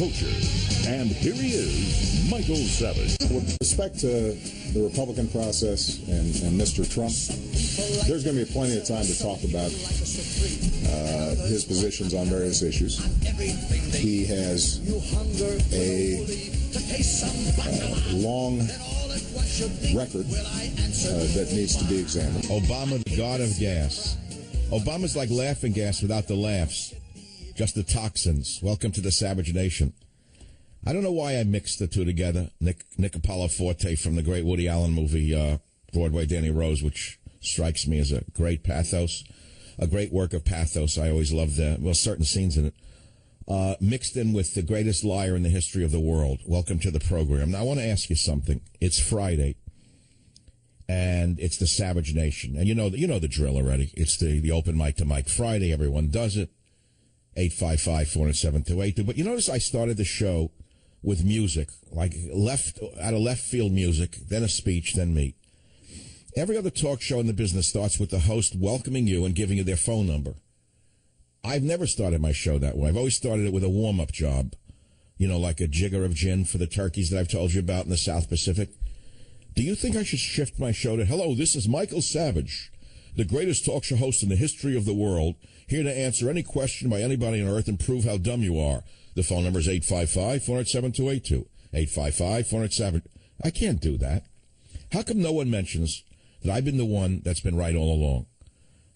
culture. And here he is, Michael Savage. With respect to the Republican process and Mr. Trump, there's going to be plenty of time to talk about his positions on various issues. He has a long record that needs to be examined. Obama, the god of gas. Obama's like laughing gas without the laughs, just the toxins. Welcome to the Savage Nation. I don't know why I mixed the two together. Nick Apollo Forte from the great Woody Allen movie, Broadway Danny Rose, which strikes me as a great pathos, a great work of pathos. I always loved certain scenes in it. Mixed in with the greatest liar in the history of the world. Welcome to the program. Now, I want to ask you something. It's Friday, and it's the Savage Nation. And you know the drill already. It's the open mic to Mike Friday. Everyone does it. 855-407-282. But you notice I started the show with music, like out of left field music, then a speech, then me. Every other talk show in the business starts with the host welcoming you and giving you their phone number. I've never started my show that way. I've always started it with a warm-up job, like a jigger of gin for the turkeys that I've told you about in the South Pacific. Do you think I should shift my show to, hello, this is Michael Savage, the greatest talk show host in the history of the world, here to answer any question by anybody on earth and prove how dumb you are. The phone number is 855-407-282. 855-407. I can't do that. How come no one mentions that I've been the one that's been right all along?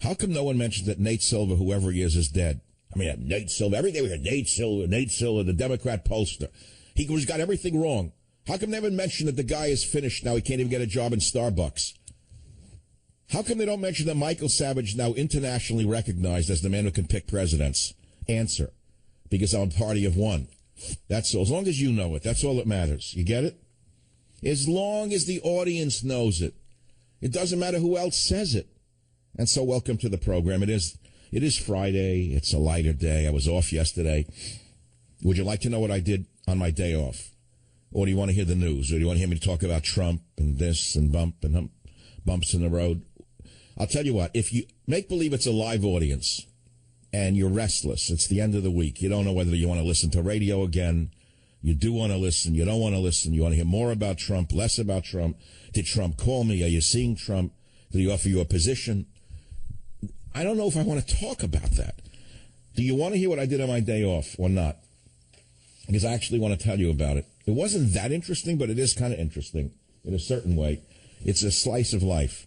How come no one mentions that Nate Silver, whoever he is dead? I mean, Nate Silver. Every day we hear Nate Silver, the Democrat pollster. He's got everything wrong. How come they haven't mentioned that the guy is finished now? He can't even get a job in Starbucks. How come they don't mention that Michael Savage is now internationally recognized as the man who can pick presidents? Answer. Because I'm a party of one. That's all. As long as you know it, that's all that matters. You get it? As long as the audience knows it. It doesn't matter who else says it. And so welcome to the program. It is Friday. It's a lighter day. I was off yesterday. Would you like to know what I did on my day off? Or do you want to hear the news? Or do you want to hear me talk about Trump and this and bumps in the road? I'll tell you what, if you make believe it's a live audience and you're restless, it's the end of the week, you don't know whether you want to listen to radio again, you do want to listen, you don't want to listen, you want to hear more about Trump, less about Trump, did Trump call me, are you seeing Trump, did he offer you a position? I don't know if I want to talk about that. Do you want to hear what I did on my day off or not? Because I actually want to tell you about it. It wasn't that interesting, but it is kind of interesting in a certain way. It's a slice of life.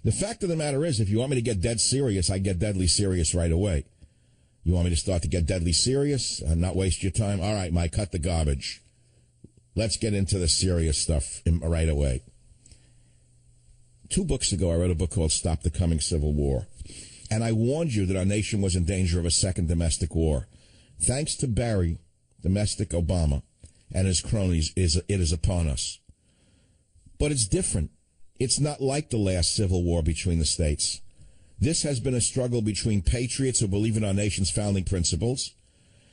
The fact of the matter is, if you want me to get dead serious, I get deadly serious right away. You want me to start to get deadly serious and not waste your time? All right, Mike, cut the garbage. Let's get into the serious stuff right away. 2 books ago, I wrote a book called Stop the Coming Civil War. And I warned you that our nation was in danger of a second domestic war. Thanks to Barry, domestic Obama, and his cronies, it is upon us. But it's different. It's not like the last civil war between the states. This has been a struggle between patriots who believe in our nation's founding principles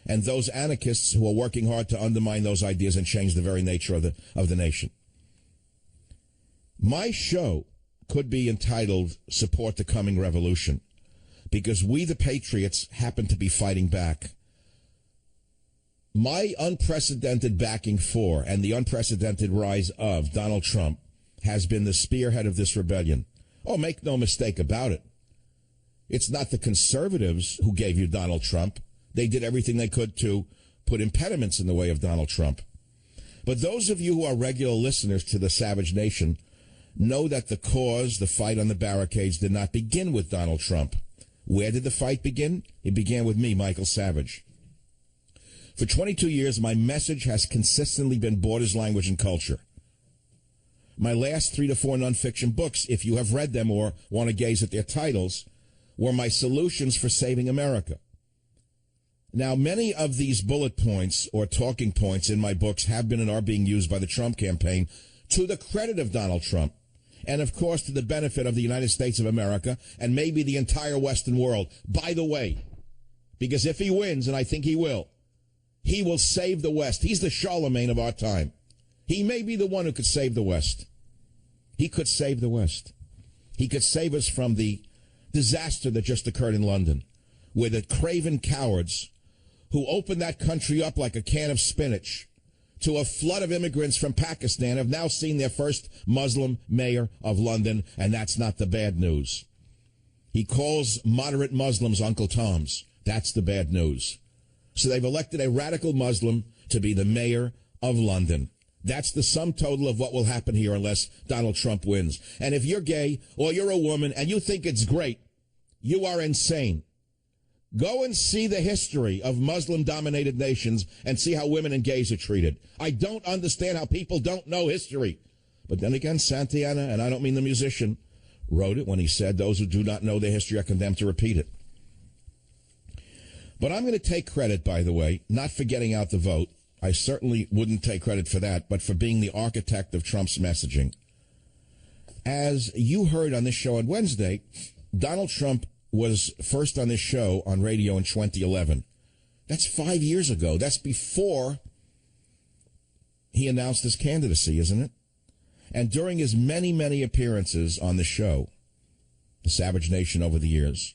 and those anarchists who are working hard to undermine those ideas and change the very nature of the nation. My show could be entitled Support the Coming Revolution because we, the patriots, happen to be fighting back. My unprecedented backing for and the unprecedented rise of Donald Trump has been the spearhead of this rebellion. Oh, make no mistake about it. It's not the conservatives who gave you Donald Trump. They did everything they could to put impediments in the way of Donald Trump. But those of you who are regular listeners to the Savage Nation know that the cause, the fight on the barricades, did not begin with Donald Trump. Where did the fight begin? It began with me, Michael Savage. For 22 years, my message has consistently been borders, language, and culture. My last 3 to 4 nonfiction books, if you have read them or want to gaze at their titles, were my solutions for saving America. Now, many of these bullet points or talking points in my books have been and are being used by the Trump campaign to the credit of Donald Trump and, of course, to the benefit of the United States of America and maybe the entire Western world. By the way, because if he wins, and I think he will save the West. He's the Charlemagne of our time. He may be the one who could save the West. He could save the West. He could save us from the disaster that just occurred in London, where the craven cowards who opened that country up like a can of spinach to a flood of immigrants from Pakistan, have now seen their first Muslim mayor of London, and that's not the bad news. He calls moderate Muslims Uncle Toms. That's the bad news. So they've elected a radical Muslim to be the mayor of London. That's the sum total of what will happen here unless Donald Trump wins. And if you're gay or you're a woman and you think it's great, you are insane. Go and see the history of Muslim-dominated nations and see how women and gays are treated. I don't understand how people don't know history. But then again, Santana, and I don't mean the musician, wrote it when he said, those who do not know their history are condemned to repeat it. But I'm going to take credit, by the way, not for getting out the vote. I certainly wouldn't take credit for that, but for being the architect of Trump's messaging. As you heard on this show on Wednesday, Donald Trump was first on this show on radio in 2011. That's 5 years ago. That's before he announced his candidacy, isn't it? And during his many, many appearances on the show, the Savage Nation over the years,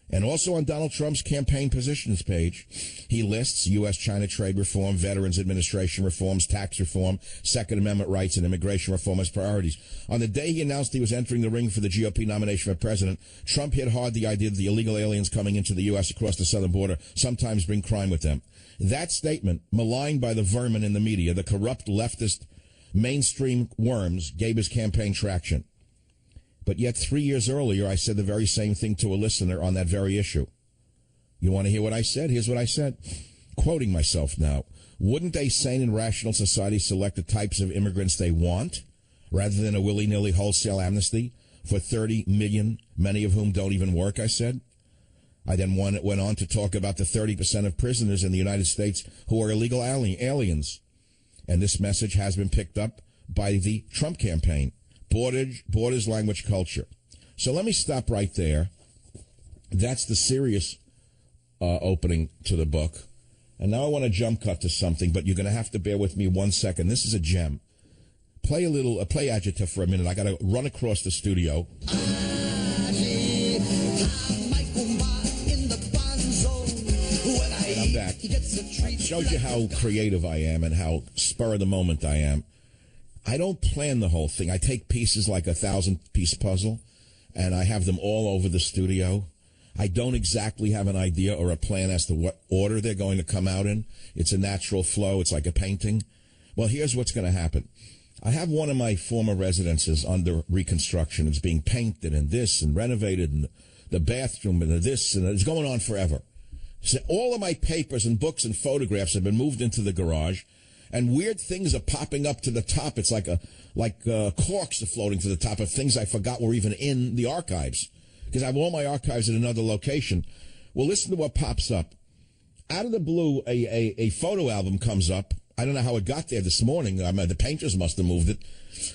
and also on Donald Trump's campaign positions page, he lists U.S.-China trade reform, Veterans Administration reforms, tax reform, Second Amendment rights, and immigration reform as priorities. On the day he announced he was entering the ring for the GOP nomination for president, Trump hit hard the idea that the illegal aliens coming into the U.S. across the southern border sometimes bring crime with them. That statement, maligned by the vermin in the media, the corrupt leftist mainstream worms, gave his campaign traction. But yet 3 years earlier, I said the very same thing to a listener on that very issue. You want to hear what I said? Here's what I said. Quoting myself now. Wouldn't a sane and rational society select the types of immigrants they want, rather than a willy-nilly wholesale amnesty for 30 million, many of whom don't even work, I said? I then went on to talk about the 30% of prisoners in the United States who are illegal aliens. And this message has been picked up by the Trump campaign. Borders, language, culture. So let me stop right there. That's the serious opening to the book. And now I want to jump cut to something, but you're going to have to bear with me 1 second. This is a gem. Play Adjective for a minute. I got to run across the studio. And I'm back. It shows you how creative I am and how spur of the moment I am. I don't plan the whole thing. I take pieces like a 1,000-piece puzzle, and I have them all over the studio. I don't exactly have an idea or a plan as to what order they're going to come out in. It's a natural flow. It's like a painting. Well, here's what's going to happen. I have one of my former residences under reconstruction. It's being painted and this and renovated and the bathroom and this, and it's going on forever. So all of my papers and books and photographs have been moved into the garage. And weird things are popping up to the top. It's like corks are floating to the top of things I forgot were even in the archives. Because I have all my archives in another location. Well, listen to what pops up. Out of the blue, a photo album comes up. I don't know how it got there this morning. I mean, the painters must have moved it.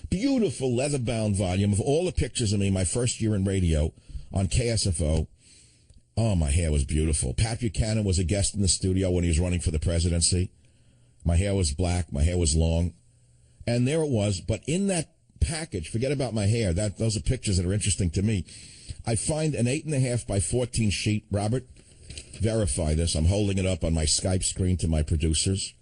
Beautiful leather-bound volume of all the pictures of me my first year in radio on KSFO. Oh, my hair was beautiful. Pat Buchanan was a guest in the studio when he was running for the presidency. My hair was black. My hair was long. And there it was. But in that package, forget about my hair. Those are pictures that are interesting to me. I find an 8.5 by 14 sheet. Robert, verify this. I'm holding it up on my Skype screen to my producers.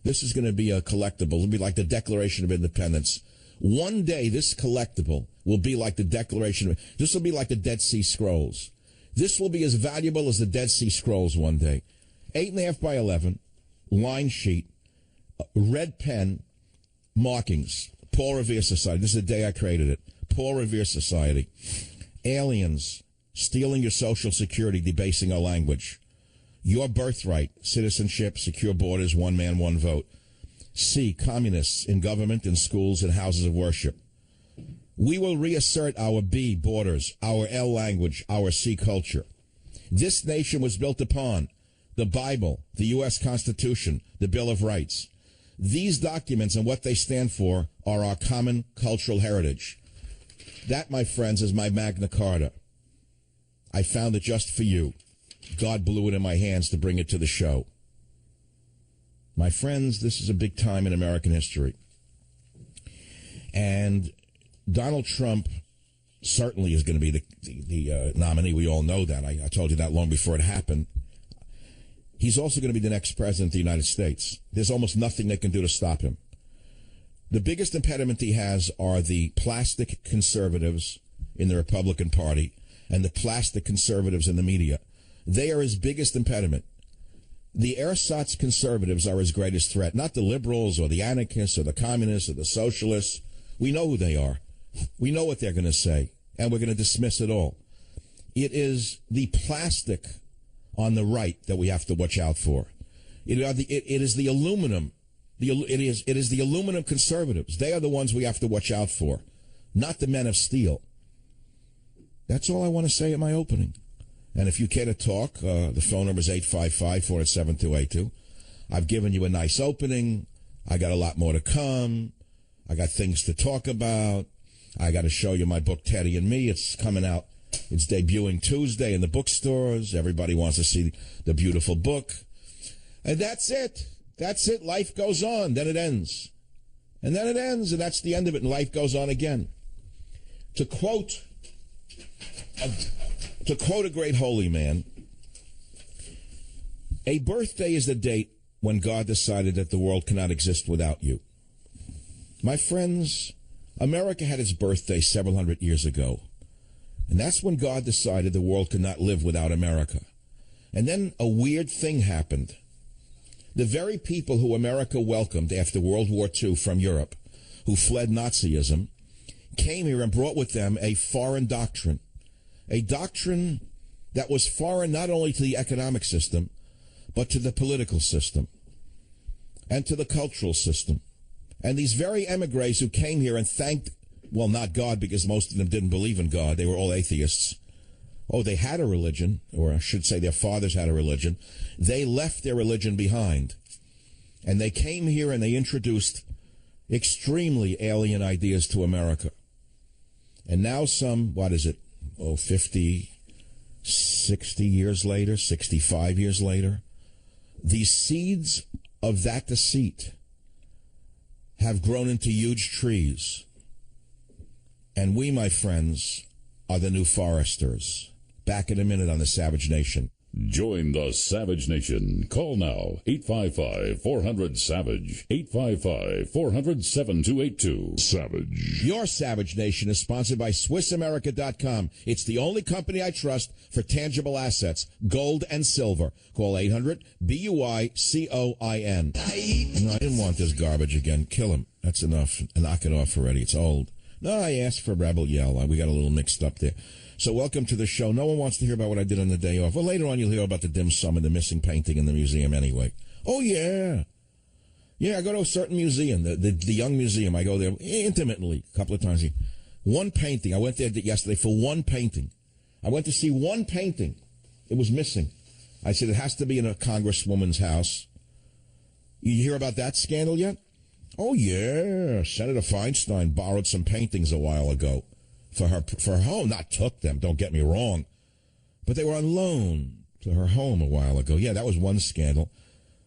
This is going to be a collectible. It'll be like the Declaration of Independence. One day, this collectible will be like the Declaration of... This will be like the Dead Sea Scrolls. This will be as valuable as the Dead Sea Scrolls one day. 8.5 by 11, line sheet. Red pen markings. Paul Revere Society. This is the day I created it. Paul Revere Society. Aliens stealing your social security, debasing our language. Your birthright, citizenship, secure borders, one man, one vote. C, communists in government, in schools, and houses of worship. We will reassert our B, borders, our L, language, our C, culture. This nation was built upon the Bible, the U.S. Constitution, the Bill of Rights. These documents and what they stand for are our common cultural heritage. That, my friends, is my Magna Carta. I found it just for you. God blew it in my hands to bring it to the show. My friends, this is a big time in American history. And Donald Trump certainly is going to be the nominee. We all know that. I told you that long before it happened. he's also going to be the next president of the United States. There's almost nothing they can do to stop him. The biggest impediment he has are the plastic conservatives in the Republican Party and the plastic conservatives in the media. They are his biggest impediment. The ersatz conservatives are his greatest threat, not the liberals or the anarchists or the communists or the socialists. We know who they are. We know what they're going to say, and we're going to dismiss it all. It is the plastic on the right that we have to watch out for. It is the aluminum. It is the aluminum conservatives. They are the ones we have to watch out for, not the men of steel. That's all I want to say at my opening. And if you care to talk, the phone number is 855-487-282. I've given you a nice opening. I got a lot more to come. I got things to talk about. I got to show you my book, Teddy and Me. It's coming out. It's debuting Tuesday in the bookstores. Everybody wants to see the beautiful book. And that's it. That's it. Life goes on. Then it ends. And then it ends, and that's the end of it, and life goes on again. To quote a great holy man, a birthday is the date when God decided that the world cannot exist without you. My friends, America had its birthday several hundred years ago. And that's when God decided the world could not live without America. And then a weird thing happened. The very people who America welcomed after World War II from Europe, who fled Nazism, came here and brought with them a foreign doctrine. A doctrine that was foreign not only to the economic system, but to the political system and to the cultural system. And these very emigres who came here and thanked, well, not God, because most of them didn't believe in God. They were all atheists. Oh, they had a religion, or I should say their fathers had a religion. They left their religion behind. And they came here and they introduced extremely alien ideas to America. And now 50, 60 years later, 65 years later, these seeds of that deceit have grown into huge trees. And we, my friends, are the new foresters. Back in a minute on the Savage Nation. Join the Savage Nation. Call now, 855-400-SAVAGE, 855-400-7282. Savage. Your Savage Nation is sponsored by SwissAmerica.com. It's the only company I trust for tangible assets, gold and silver. Call 800-BUI-COIN. No, I didn't want this garbage again. Kill him. That's enough. Knock it off already. It's old. No, I asked for Rebel Yell. We got a little mixed up there. So welcome to the show. No one wants to hear about what I did on the day off. Well, later on you'll hear about the dim sum and the missing painting in the museum anyway. Oh, yeah. Yeah, I go to a certain museum, the Young Museum. I go there intimately a couple of times a year. One painting. I went there yesterday for one painting. I went to see one painting. It was missing. I said, it has to be in a congresswoman's house. You hear about that scandal yet? Oh, yeah. Senator Feinstein borrowed some paintings a while ago for her home. Not took them, don't get me wrong. But they were on loan to her home a while ago. Yeah, that was one scandal.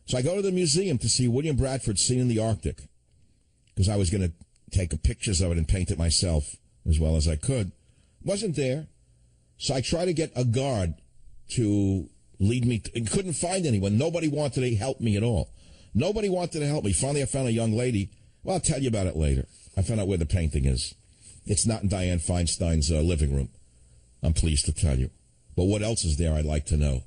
So I go to the museum to see William Bradford's Scene in the Arctic, because I was going to take pictures of it and paint it myself as well as I could. Wasn't there. So I tried to get a guard to lead me, and couldn't find anyone. Nobody wanted to help me at all. Nobody wanted to help me. Finally, I found a young lady. Well, I'll tell you about it later. I found out where the painting is. It's not in Dianne Feinstein's living room. I'm pleased to tell you. But what else is there, I'd like to know.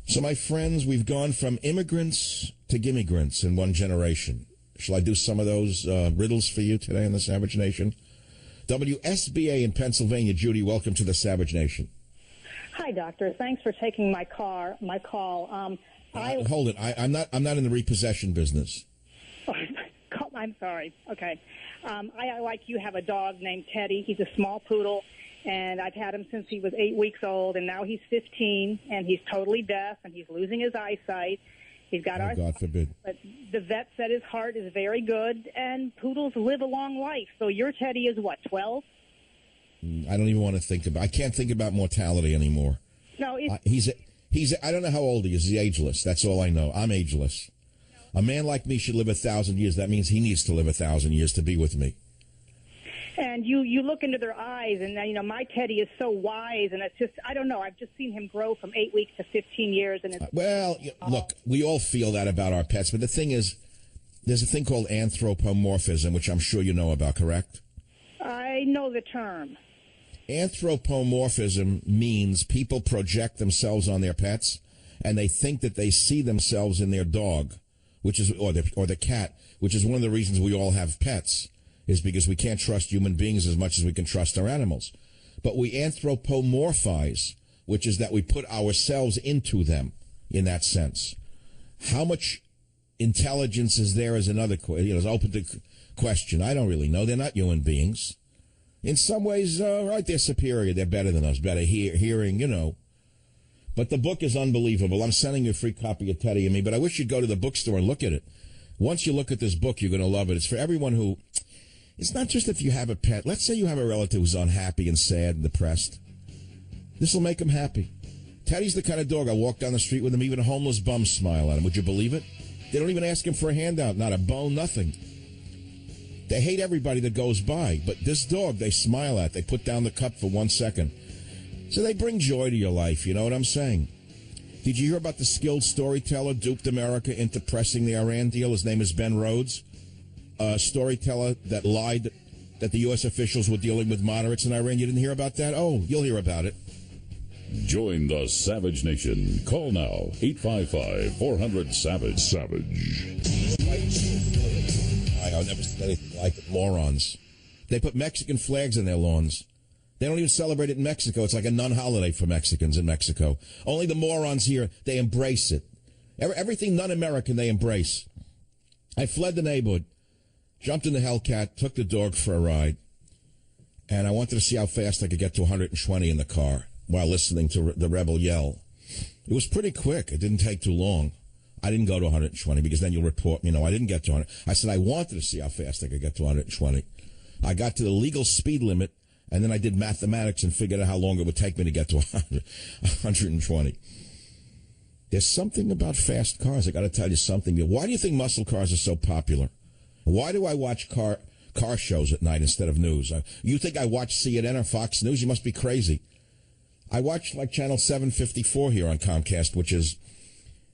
So, my friends, we've gone from immigrants to gimmigrants in one generation. Shall I do some of those riddles for you today on the Savage Nation? WSBA in Pennsylvania. Judy, welcome to the Savage Nation. Hi, doctor. Thanks for taking my call. Hold it. I'm not in the repossession business. I'm sorry. Okay. I, like you, have a dog named Teddy. He's a small poodle, and I've had him since he was 8 weeks old, and now he's 15, and he's totally deaf, and he's losing his eyesight. He's got God forbid. But the vet said his heart is very good, and poodles live a long life. So your Teddy is what, 12? I don't even want to think about. I can't think about mortality anymore. No, he's. I don't know how old he is. He's ageless. That's all I know. I'm ageless. A man like me should live 1,000 years. That means he needs to live 1,000 years to be with me. And you look into their eyes, and my Teddy is so wise, and it's just, I don't know. I've just seen him grow from 8 weeks to 15 years, and it's look, we all feel that about our pets, but the thing is, there's a thing called anthropomorphism, which I'm sure you know about, correct? I know the term. Anthropomorphism means people project themselves on their pets, and they think that they see themselves in their dog, which is or the cat, which is one of the reasons we all have pets. Is because we can't trust human beings as much as we can trust our animals. But we anthropomorphize, which is that we put ourselves into them in that sense. How much intelligence is there is another is open to question. I don't really know. They're not human beings. In some ways, right, they're superior. They're better than us, better hearing, But the book is unbelievable. I'm sending you a free copy of Teddy and Me, but I wish you'd go to the bookstore and look at it. Once you look at this book, you're going to love it. It's for everyone who... It's not just if you have a pet. Let's say you have a relative who's unhappy and sad and depressed. This will make them happy. Teddy's the kind of dog I walk down the street with him, even a homeless bum smile at him. Would you believe it? They don't even ask him for a handout, not a bone, nothing. They hate everybody that goes by, but this dog they smile at. They put down the cup for 1 second. So they bring joy to your life, you know what I'm saying? Did you hear about the skilled storyteller duped America into pressing the Iran deal? His name is Ben Rhodes. A storyteller that lied that the U.S. officials were dealing with moderates in Iran. You didn't hear about that? Oh, you'll hear about it. Join the Savage Nation. Call now, 855-400-SAVAGE. Savage. I've never seen anything like it. Morons. They put Mexican flags in their lawns. They don't even celebrate it in Mexico. It's like a non-holiday for Mexicans in Mexico. Only the morons here, they embrace it. Everything non-American, they embrace. I fled the neighborhood. Jumped in the Hellcat, took the dog for a ride, and I wanted to see how fast I could get to 120 in the car while listening to the rebel yell. It was pretty quick. It didn't take too long. I didn't go to 120 because then you'll report, I didn't get to 100. I said I wanted to see how fast I could get to 120. I got to the legal speed limit, and then I did mathematics and figured out how long it would take me to get to 120. There's something about fast cars. I got to tell you something. Why do you think muscle cars are so popular? Why do I watch car shows at night instead of news? You think I watch CNN or Fox News? You must be crazy. I watch like Channel 754 here on Comcast, which is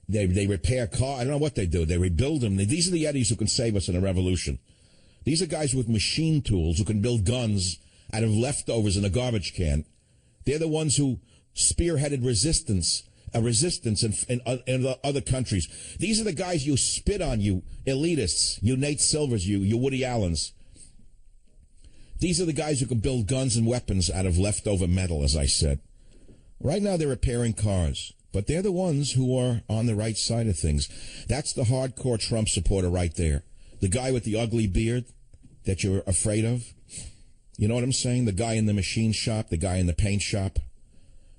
they repair cars. I don't know what they do. They rebuild them. These are the Eddies who can save us in a revolution. These are guys with machine tools who can build guns out of leftovers in a garbage can. They're the ones who spearheaded resistance in other countries. These are the guys you spit on, you elitists, you Nate Silvers, you Woody Allens. These are the guys who can build guns and weapons out of leftover metal, as I said. Right now they're repairing cars, but they're the ones who are on the right side of things. That's the hardcore Trump supporter right there. The guy with the ugly beard that you're afraid of. You know what I'm saying? The guy in the machine shop, the guy in the paint shop.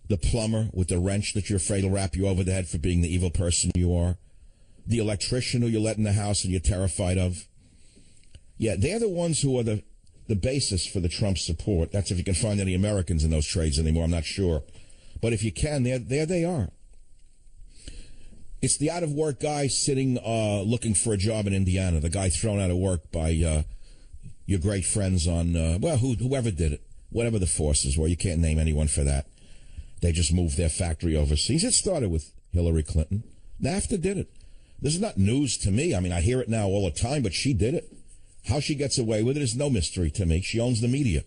The plumber with the wrench that you're afraid will wrap you over the head for being the evil person you are. The electrician who you let in the house and you're terrified of. Yeah, they're the ones who are the basis for the Trump support. That's if you can find any Americans in those trades anymore. I'm not sure. But if you can, there they are. It's the out-of-work guy sitting looking for a job in Indiana. The guy thrown out of work by your great friends on, whoever did it. Whatever the forces were. You can't name anyone for that. They just moved their factory overseas. It started with Hillary Clinton. NAFTA did it. This is not news to me. I mean, I hear it now all the time, but she did it. How she gets away with it is no mystery to me. She owns the media.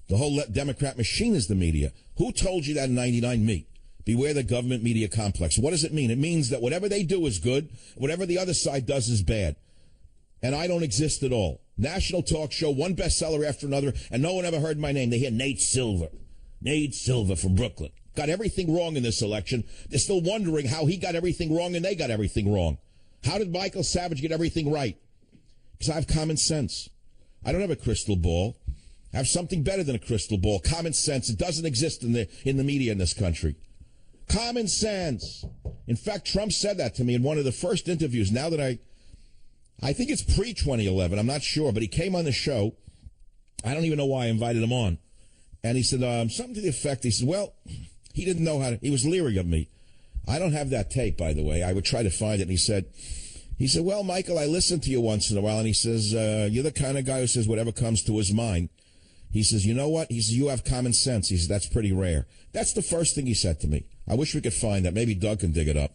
The whole Democrat machine is the media. Who told you that in 99? Me. Beware the government media complex. What does it mean? It means that whatever they do is good. Whatever the other side does is bad. And I don't exist at all. National talk show, one bestseller after another, and no one ever heard my name. They hear Nate Silver. Nate Silver from Brooklyn. Got everything wrong in this election. They're still wondering how he got everything wrong and they got everything wrong. How did Michael Savage get everything right? Because I have common sense. I don't have a crystal ball. I have something better than a crystal ball. Common sense. It doesn't exist in the media in this country. Common sense. In fact, Trump said that to me in one of the first interviews. Now that I think it's pre-2011. I'm not sure. But he came on the show. I don't even know why I invited him on. And he said something to the effect. He said, well, he didn't know how to. He was leery of me. I don't have that tape, by the way. I would try to find it. And he said, He said, well, Michael, I listen to you once in a while. And he says, you're the kind of guy who says whatever comes to his mind. He says, you know what? He says, you have common sense. He says, that's pretty rare. That's the first thing he said to me. I wish we could find that. Maybe Doug can dig it up.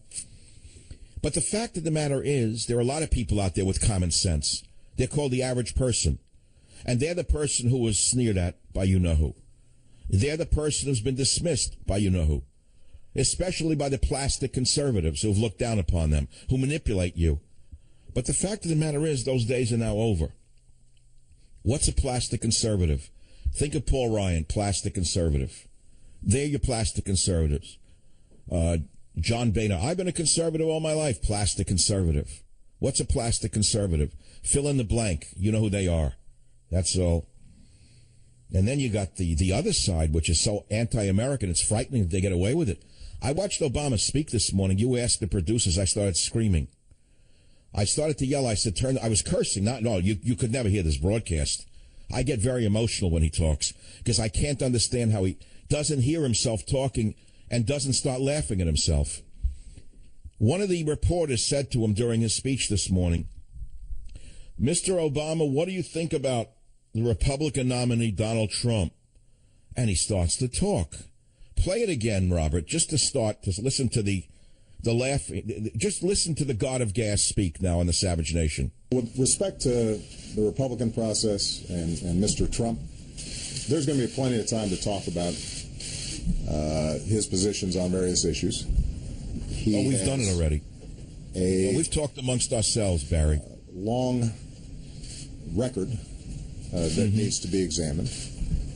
But the fact of the matter is, there are a lot of people out there with common sense. They're called the average person. And they're the person who was sneered at by you-know-who. They're the person who's been dismissed by you-know-who. Especially by the plastic conservatives who've looked down upon them, who manipulate you. But the fact of the matter is, those days are now over. What's a plastic conservative? Think of Paul Ryan, plastic conservative. They're your plastic conservatives. John Boehner, I've been a conservative all my life, plastic conservative. What's a plastic conservative? Fill in the blank. You know who they are. That's all. And then you got the other side, which is so anti-American, it's frightening that they get away with it. I watched Obama speak this morning. You asked the producers, I started screaming. I started to yell. I said, I was cursing. You could never hear this broadcast. I get very emotional when he talks because I can't understand how he doesn't hear himself talking and doesn't start laughing at himself. One of the reporters said to him during his speech this morning, Mr. Obama, what do you think about the Republican nominee, Donald Trump? And he starts to talk. Play it again, Robert, just to start to listen to the laughing. Just listen to the God of Gas speak now on the Savage Nation. With respect to the Republican process and Mr. Trump, there's going to be plenty of time to talk about his positions on various issues. We've done it already. We've talked amongst ourselves, Barry. Long record that needs to be examined.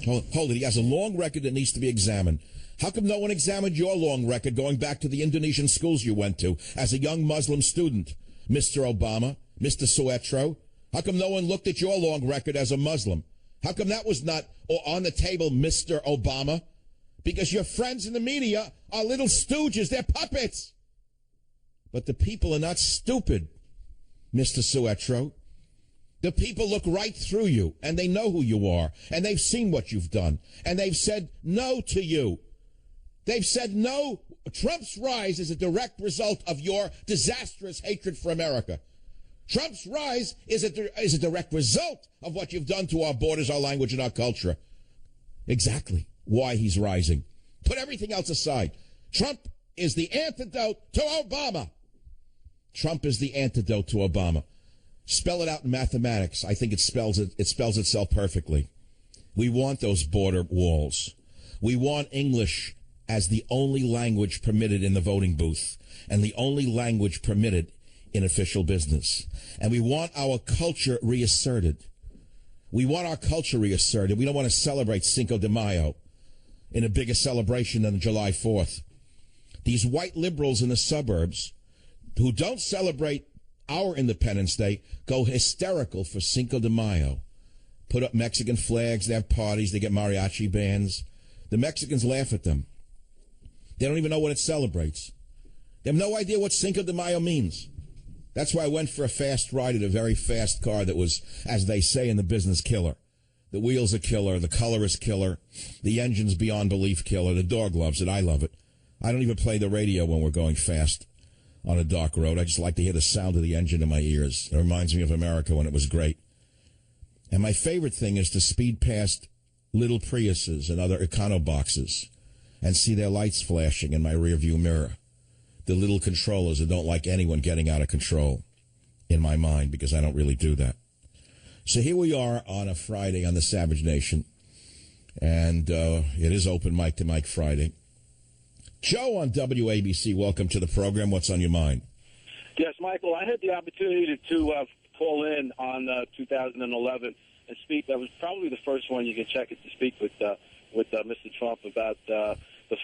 Hold it. He has a long record that needs to be examined. How come no one examined your long record going back to the Indonesian schools you went to as a young Muslim student, Mr. Obama, Mr. Suetro? How come no one looked at your long record as a Muslim? How come that was not on the table, Mr. Obama? Because your friends in the media are little stooges. They're puppets. But the people are not stupid, Mr. Suetro. The people look right through you, and they know who you are, and they've seen what you've done, and they've said no to you. They've said no. Trump's rise is a direct result of your disastrous hatred for America. Trump's rise is a direct result of what you've done to our borders, our language, and our culture. Exactly why he's rising. Put everything else aside. Trump is the antidote to Obama. Trump is the antidote to Obama. Spell it out in mathematics. I think it spells itself perfectly. We want those border walls. We want English as the only language permitted in the voting booth and the only language permitted in official business. And we want our culture reasserted. We want our culture reasserted. We don't want to celebrate Cinco de Mayo in a bigger celebration than July 4th. These white liberals in the suburbs who don't celebrate our Independence Day go hysterical for Cinco de Mayo. Put up Mexican flags, they have parties, they get mariachi bands. The Mexicans laugh at them. They don't even know what it celebrates. They have no idea what Cinco de Mayo means. That's why I went for a fast ride in a very fast car that was, as they say in the business, killer. The wheels are killer, the color is killer, the engine's beyond belief killer, the dog loves it, I love it. I don't even play the radio when we're going fast on a dark road. I just like to hear the sound of the engine in my ears. It reminds me of America when it was great. And my favorite thing is to speed past little Priuses and other Econoboxes and see their lights flashing in my rearview mirror. The little controllers that don't like anyone getting out of control in my mind, because I don't really do that. So here we are on a Friday on the Savage Nation, and it is Open Mic to Mike Friday. Joe on WABC, welcome to the program. What's on your mind? Yes, Michael, I had the opportunity to call in on 2011 and speak. That was probably the first one you could check it to speak with Mr. Trump about the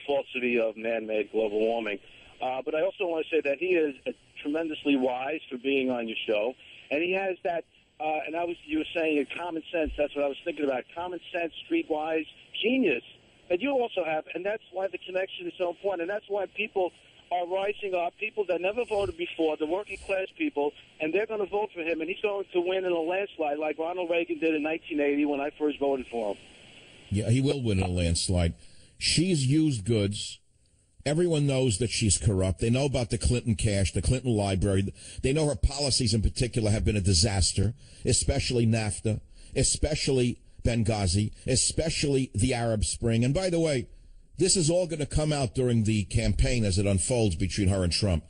falsity of man-made global warming. But I also want to say that he is tremendously wise for being on your show, and he has that. And you were saying common sense. That's what I was thinking about. Common sense, streetwise genius that you also have, and that's why the connection is so important. And that's why people are rising up, people that never voted before, the working class people, and they're going to vote for him. And he's going to win in a landslide like Ronald Reagan did in 1980 when I first voted for him. Yeah, he will win in a landslide. She's used goods. Everyone knows that she's corrupt. They know about the Clinton cash, the Clinton library. They know her policies in particular have been a disaster, especially NAFTA, especially Benghazi, especially the Arab Spring. And by the way, this is all going to come out during the campaign as it unfolds between her and Trump.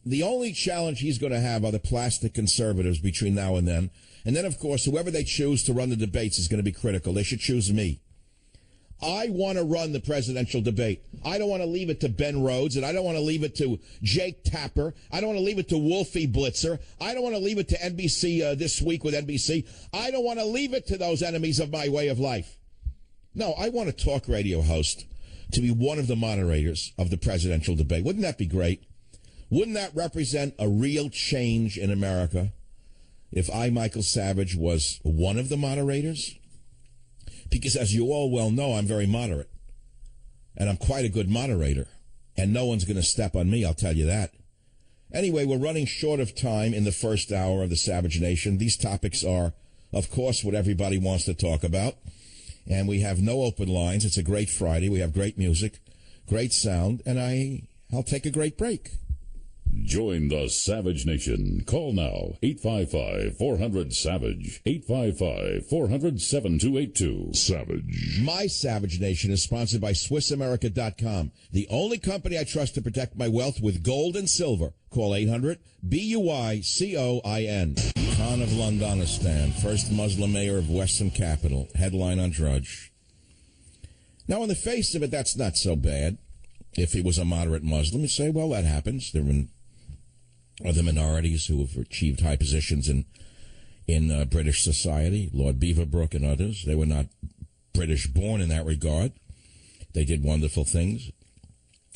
The only challenge he's going to have are the plastic conservatives between now and then. And then, of course, whoever they choose to run the debates is going to be critical. They should choose me. I want to run the presidential debate. I don't want to leave it to Ben Rhodes, and I don't want to leave it to Jake Tapper. I don't want to leave it to Wolfie Blitzer. I don't want to leave it to NBC This Week with NBC. I don't want to leave it to those enemies of my way of life. No, I want a talk radio host to be one of the moderators of the presidential debate. Wouldn't that be great? Wouldn't that represent a real change in America if I, Michael Savage, was one of the moderators? Because as you all well know, I'm very moderate. And I'm quite a good moderator. And no one's going to step on me, I'll tell you that. Anyway, we're running short of time in the first hour of the Savage Nation. These topics are, of course, what everybody wants to talk about. And we have no open lines. It's a great Friday. We have great music, great sound, and I'll take a great break. Join the Savage Nation. Call now, 855-400-SAVAGE, 855-400-7282. Savage. My Savage Nation is sponsored by SwissAmerica.com, the only company I trust to protect my wealth with gold and silver. Call 800-BUICOIN. Khan of Londonistan, first Muslim mayor of Western capital, headline on Drudge. Now, on the face of it, that's not so bad. If he was a moderate Muslim, you say, well, that happens. There are other minorities who have achieved high positions in British society, Lord Beaverbrook and others. They were not British born in that regard. They did wonderful things.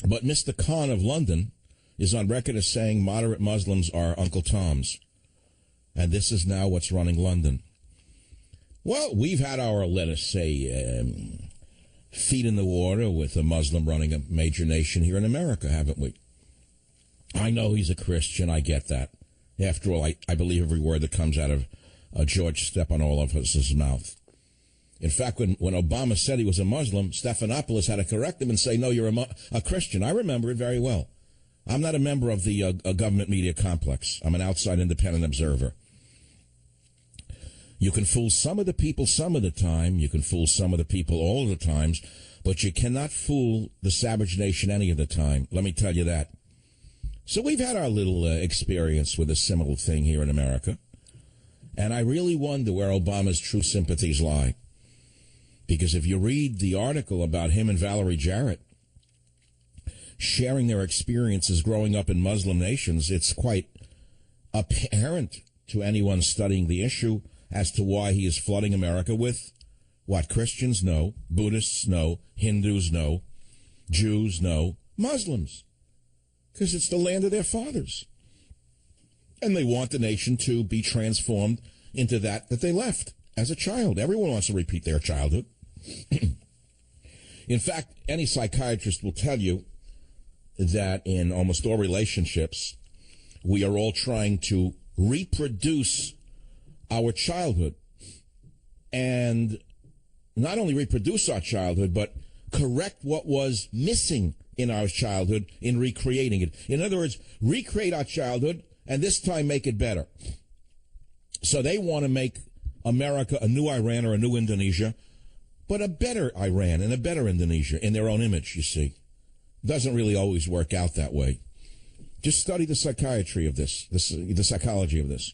But Mr. Khan of London is on record as saying moderate Muslims are Uncle Toms. And this is now what's running London. Well, we've had our, let us say, feet in the water with a Muslim running a major nation here in America, haven't we? I know he's a Christian. I get that. After all, I believe every word that comes out of George Stephanopoulos' mouth. In fact, when Obama said he was a Muslim, Stephanopoulos had to correct him and say, no, you're a Christian. I remember it very well. I'm not a member of the government media complex. I'm an outside independent observer. You can fool some of the people some of the time. You can fool some of the people all of the times. But you cannot fool the Savage Nation any of the time. Let me tell you that. So we've had our little experience with a similar thing here in America. And I really wonder where Obama's true sympathies lie. Because if you read the article about him and Valerie Jarrett sharing their experiences growing up in Muslim nations, it's quite apparent to anyone studying the issue as to why he is flooding America with what Christians know, Buddhists know, Hindus know, Jews know, Muslims. Because it's the land of their fathers. And they want the nation to be transformed into that they left as a child. Everyone wants to repeat their childhood. In fact, any psychiatrist will tell you that in almost all relationships, we are all trying to reproduce our childhood. And not only reproduce our childhood, but correct what was missing in our childhood in recreating it. In other words, recreate our childhood and this time make it better. So they want to make America a new Iran or a new Indonesia, but a better Iran and a better Indonesia in their own image, you see. Doesn't really always work out that way. Just study the psychiatry of this, the psychology of this.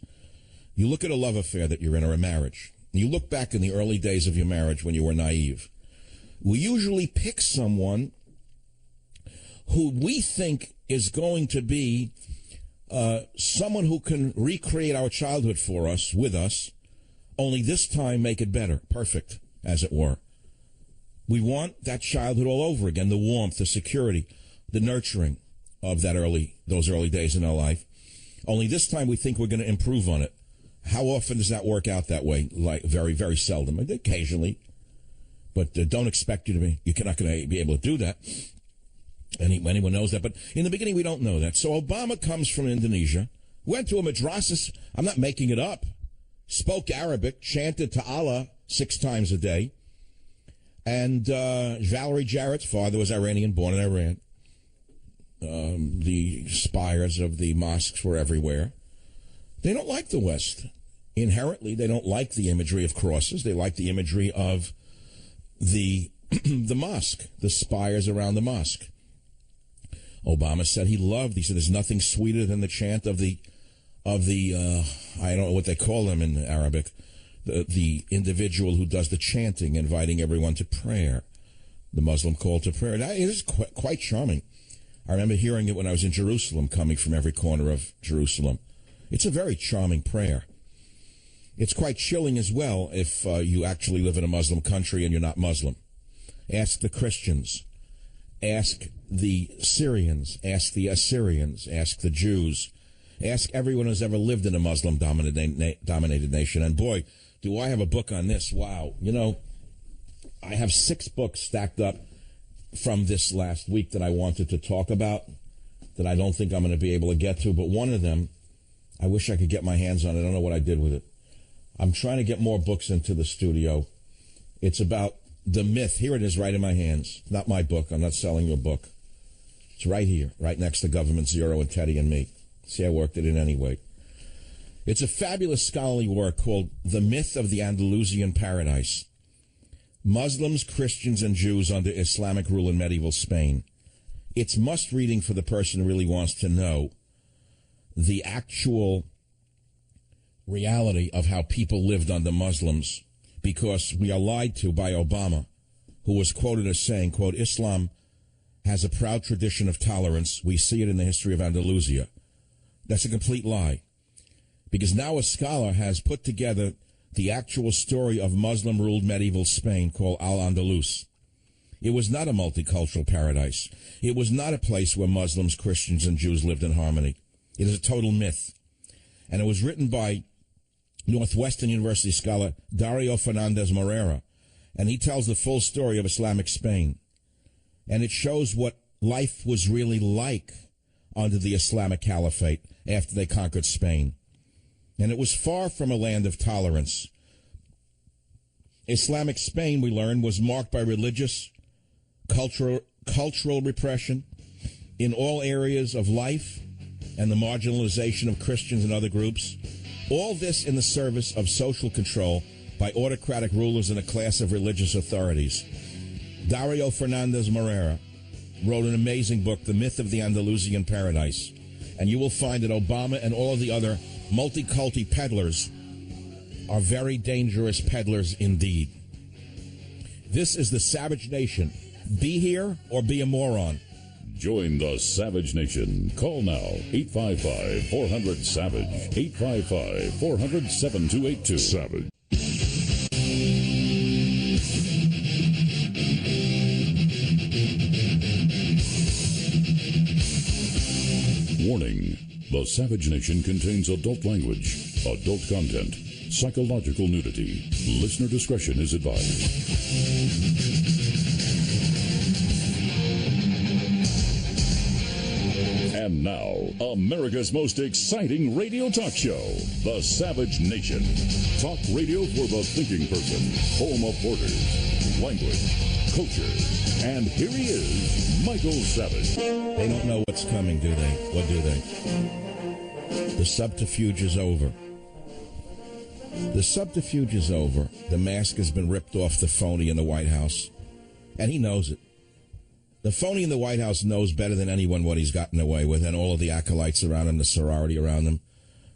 You look at a love affair that you're in or a marriage. You look back in the early days of your marriage when you were naive. We usually pick someone who we think is going to be someone who can recreate our childhood for us, with us, only this time make it better, perfect, as it were. We want that childhood all over again, the warmth, the security, the nurturing of those early days in our life. Only this time we think we're going to improve on it. How often does that work out that way? Like very, very seldom. Occasionally. But don't expect you're not going to be able to do that. Anyone knows that. But in the beginning, we don't know that. So Obama comes from Indonesia, went to a madrasah. I'm not making it up. Spoke Arabic, chanted to Allah 6 times a day. And Valerie Jarrett's father was Iranian, born in Iran. the spires of the mosques were everywhere. They don't like the West. Inherently, they don't like the imagery of crosses. They like the imagery of the the mosque, the spires around the mosque. Obama said he said there's nothing sweeter than the chant of the I don't know what they call them in Arabic, the individual who does the chanting, inviting everyone to prayer, the Muslim call to prayer. It is quite charming. I remember hearing it when I was in Jerusalem, coming from every corner of Jerusalem. It's a very charming prayer. It's quite chilling as well if you actually live in a Muslim country and you're not Muslim. Ask the Christians. Ask the Syrians. Ask the Assyrians. Ask the Jews. Ask everyone who's ever lived in a Muslim-dominated nation. And boy, do I have a book on this. Wow. You know, I have 6 books stacked up from this last week that I wanted to talk about that I don't think I'm going to be able to get to. But one of them, I wish I could get my hands on it. I don't know what I did with it. I'm trying to get more books into the studio. It's about the myth. Here it is right in my hands. Not my book. I'm not selling you a book. It's right here, right next to Government Zero and Teddy and me. See, I worked it in anyway. It's a fabulous scholarly work called The Myth of the Andalusian Paradise. Muslims, Christians, and Jews under Islamic rule in medieval Spain. It's must-reading for the person who really wants to know the actual reality of how people lived under Muslims, because we are lied to by Obama, who was quoted as saying, quote, Islam has a proud tradition of tolerance. We see it in the history of Andalusia. That's a complete lie, because now a scholar has put together the actual story of Muslim-ruled medieval Spain called Al-Andalus. It was not a multicultural paradise. It was not a place where Muslims, Christians, and Jews lived in harmony. It is a total myth. And it was written by Northwestern University scholar Dario Fernandez Morera, and he tells the full story of Islamic Spain. And it shows what life was really like under the Islamic Caliphate after they conquered Spain. And it was far from a land of tolerance. Islamic Spain, we learned, was marked by religious, cultural repression in all areas of life and the marginalization of Christians and other groups. All this in the service of social control by autocratic rulers and a class of religious authorities. Dario Fernandez Morera wrote an amazing book, The Myth of the Andalusian Paradise. And you will find that Obama and all of the other multiculti peddlers are very dangerous peddlers indeed. This is the Savage Nation. Be here or be a moron. Join the Savage Nation. Call now, 855-400-SAVAGE, 855-400-7282. Savage. Warning. The Savage Nation contains adult language, adult content, psychological nudity. Listener discretion is advised. And now, America's most exciting radio talk show, The Savage Nation. Talk radio for the thinking person, home of borders, language, culture. And here he is, Michael Savage. They don't know what's coming, do they? What do they? The subterfuge is over. The subterfuge is over. The mask has been ripped off the phony in the White House, and he knows it. The phony in the White House knows better than anyone what he's gotten away with, and all of the acolytes around him, the sorority around him,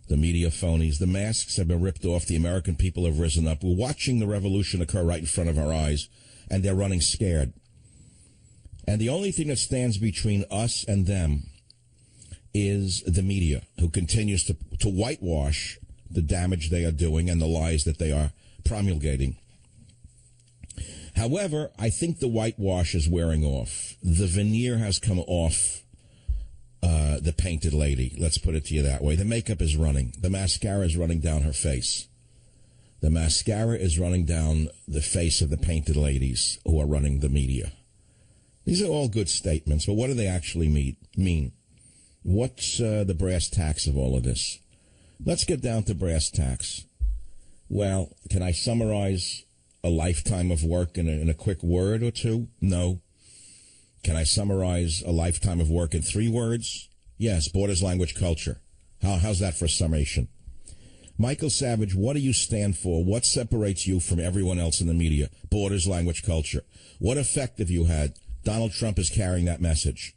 the media phonies. The masks have been ripped off. The American people have risen up. We're watching the revolution occur right in front of our eyes, and they're running scared. And the only thing that stands between us and them is the media, who continues to whitewash the damage they are doing and the lies that they are promulgating. However, I think the whitewash is wearing off. The veneer has come off the painted lady. Let's put it to you that way. The makeup is running. The mascara is running down her face. The mascara is running down the face of the painted ladies who are running the media. These are all good statements, but what do they actually mean? What's the brass tacks of all of this? Let's get down to brass tacks. Well, can I summarize a lifetime of work in a quick word or two? No. Can I summarize a lifetime of work in 3 words? Yes, borders, language, culture. How's that for a summation? Michael Savage, what do you stand for? What separates you from everyone else in the media? Borders, language, culture. What effect have you had? Donald Trump is carrying that message.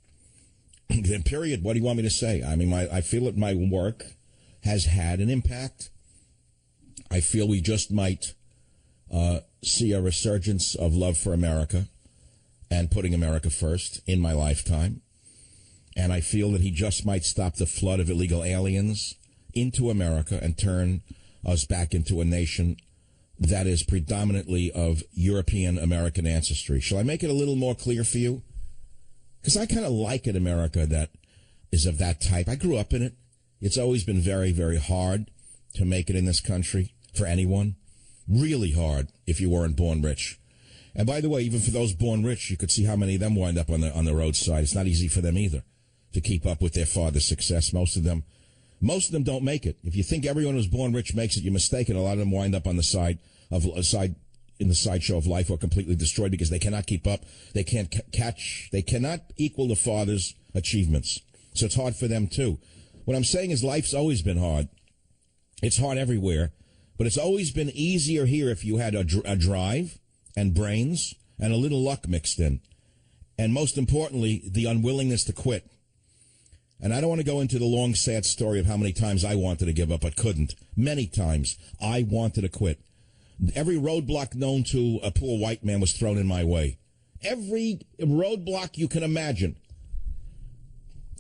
Then period. What do you want me to say? I mean, I feel that my work has had an impact. I feel we just might see a resurgence of love for America and putting America first in my lifetime. And I feel that he just might stop the flood of illegal aliens into America and turn us back into a nation that is predominantly of European American ancestry. Shall I make it a little more clear for you? Because I kind of like an America that is of that type. I grew up in it. It's always been very, very hard to make it in this country for anyone. Really hard if you weren't born rich. And by the way, even for those born rich, you could see how many of them wind up on the roadside. It's not easy for them either to keep up with their father's success. Most of them don't make it. If you think everyone who's born rich makes it, you're mistaken. A lot of them wind up on the in the sideshow of life or completely destroyed because they cannot keep up. They cannot equal the father's achievements. So it's hard for them too. What I'm saying is life's always been hard. It's hard everywhere, but it's always been easier here if you had a drive and brains and a little luck mixed in. And most importantly, the unwillingness to quit. And I don't want to go into the long, sad story of how many times I wanted to give up but couldn't. Many times I wanted to quit. Every roadblock known to a poor white man was thrown in my way. Every roadblock you can imagine.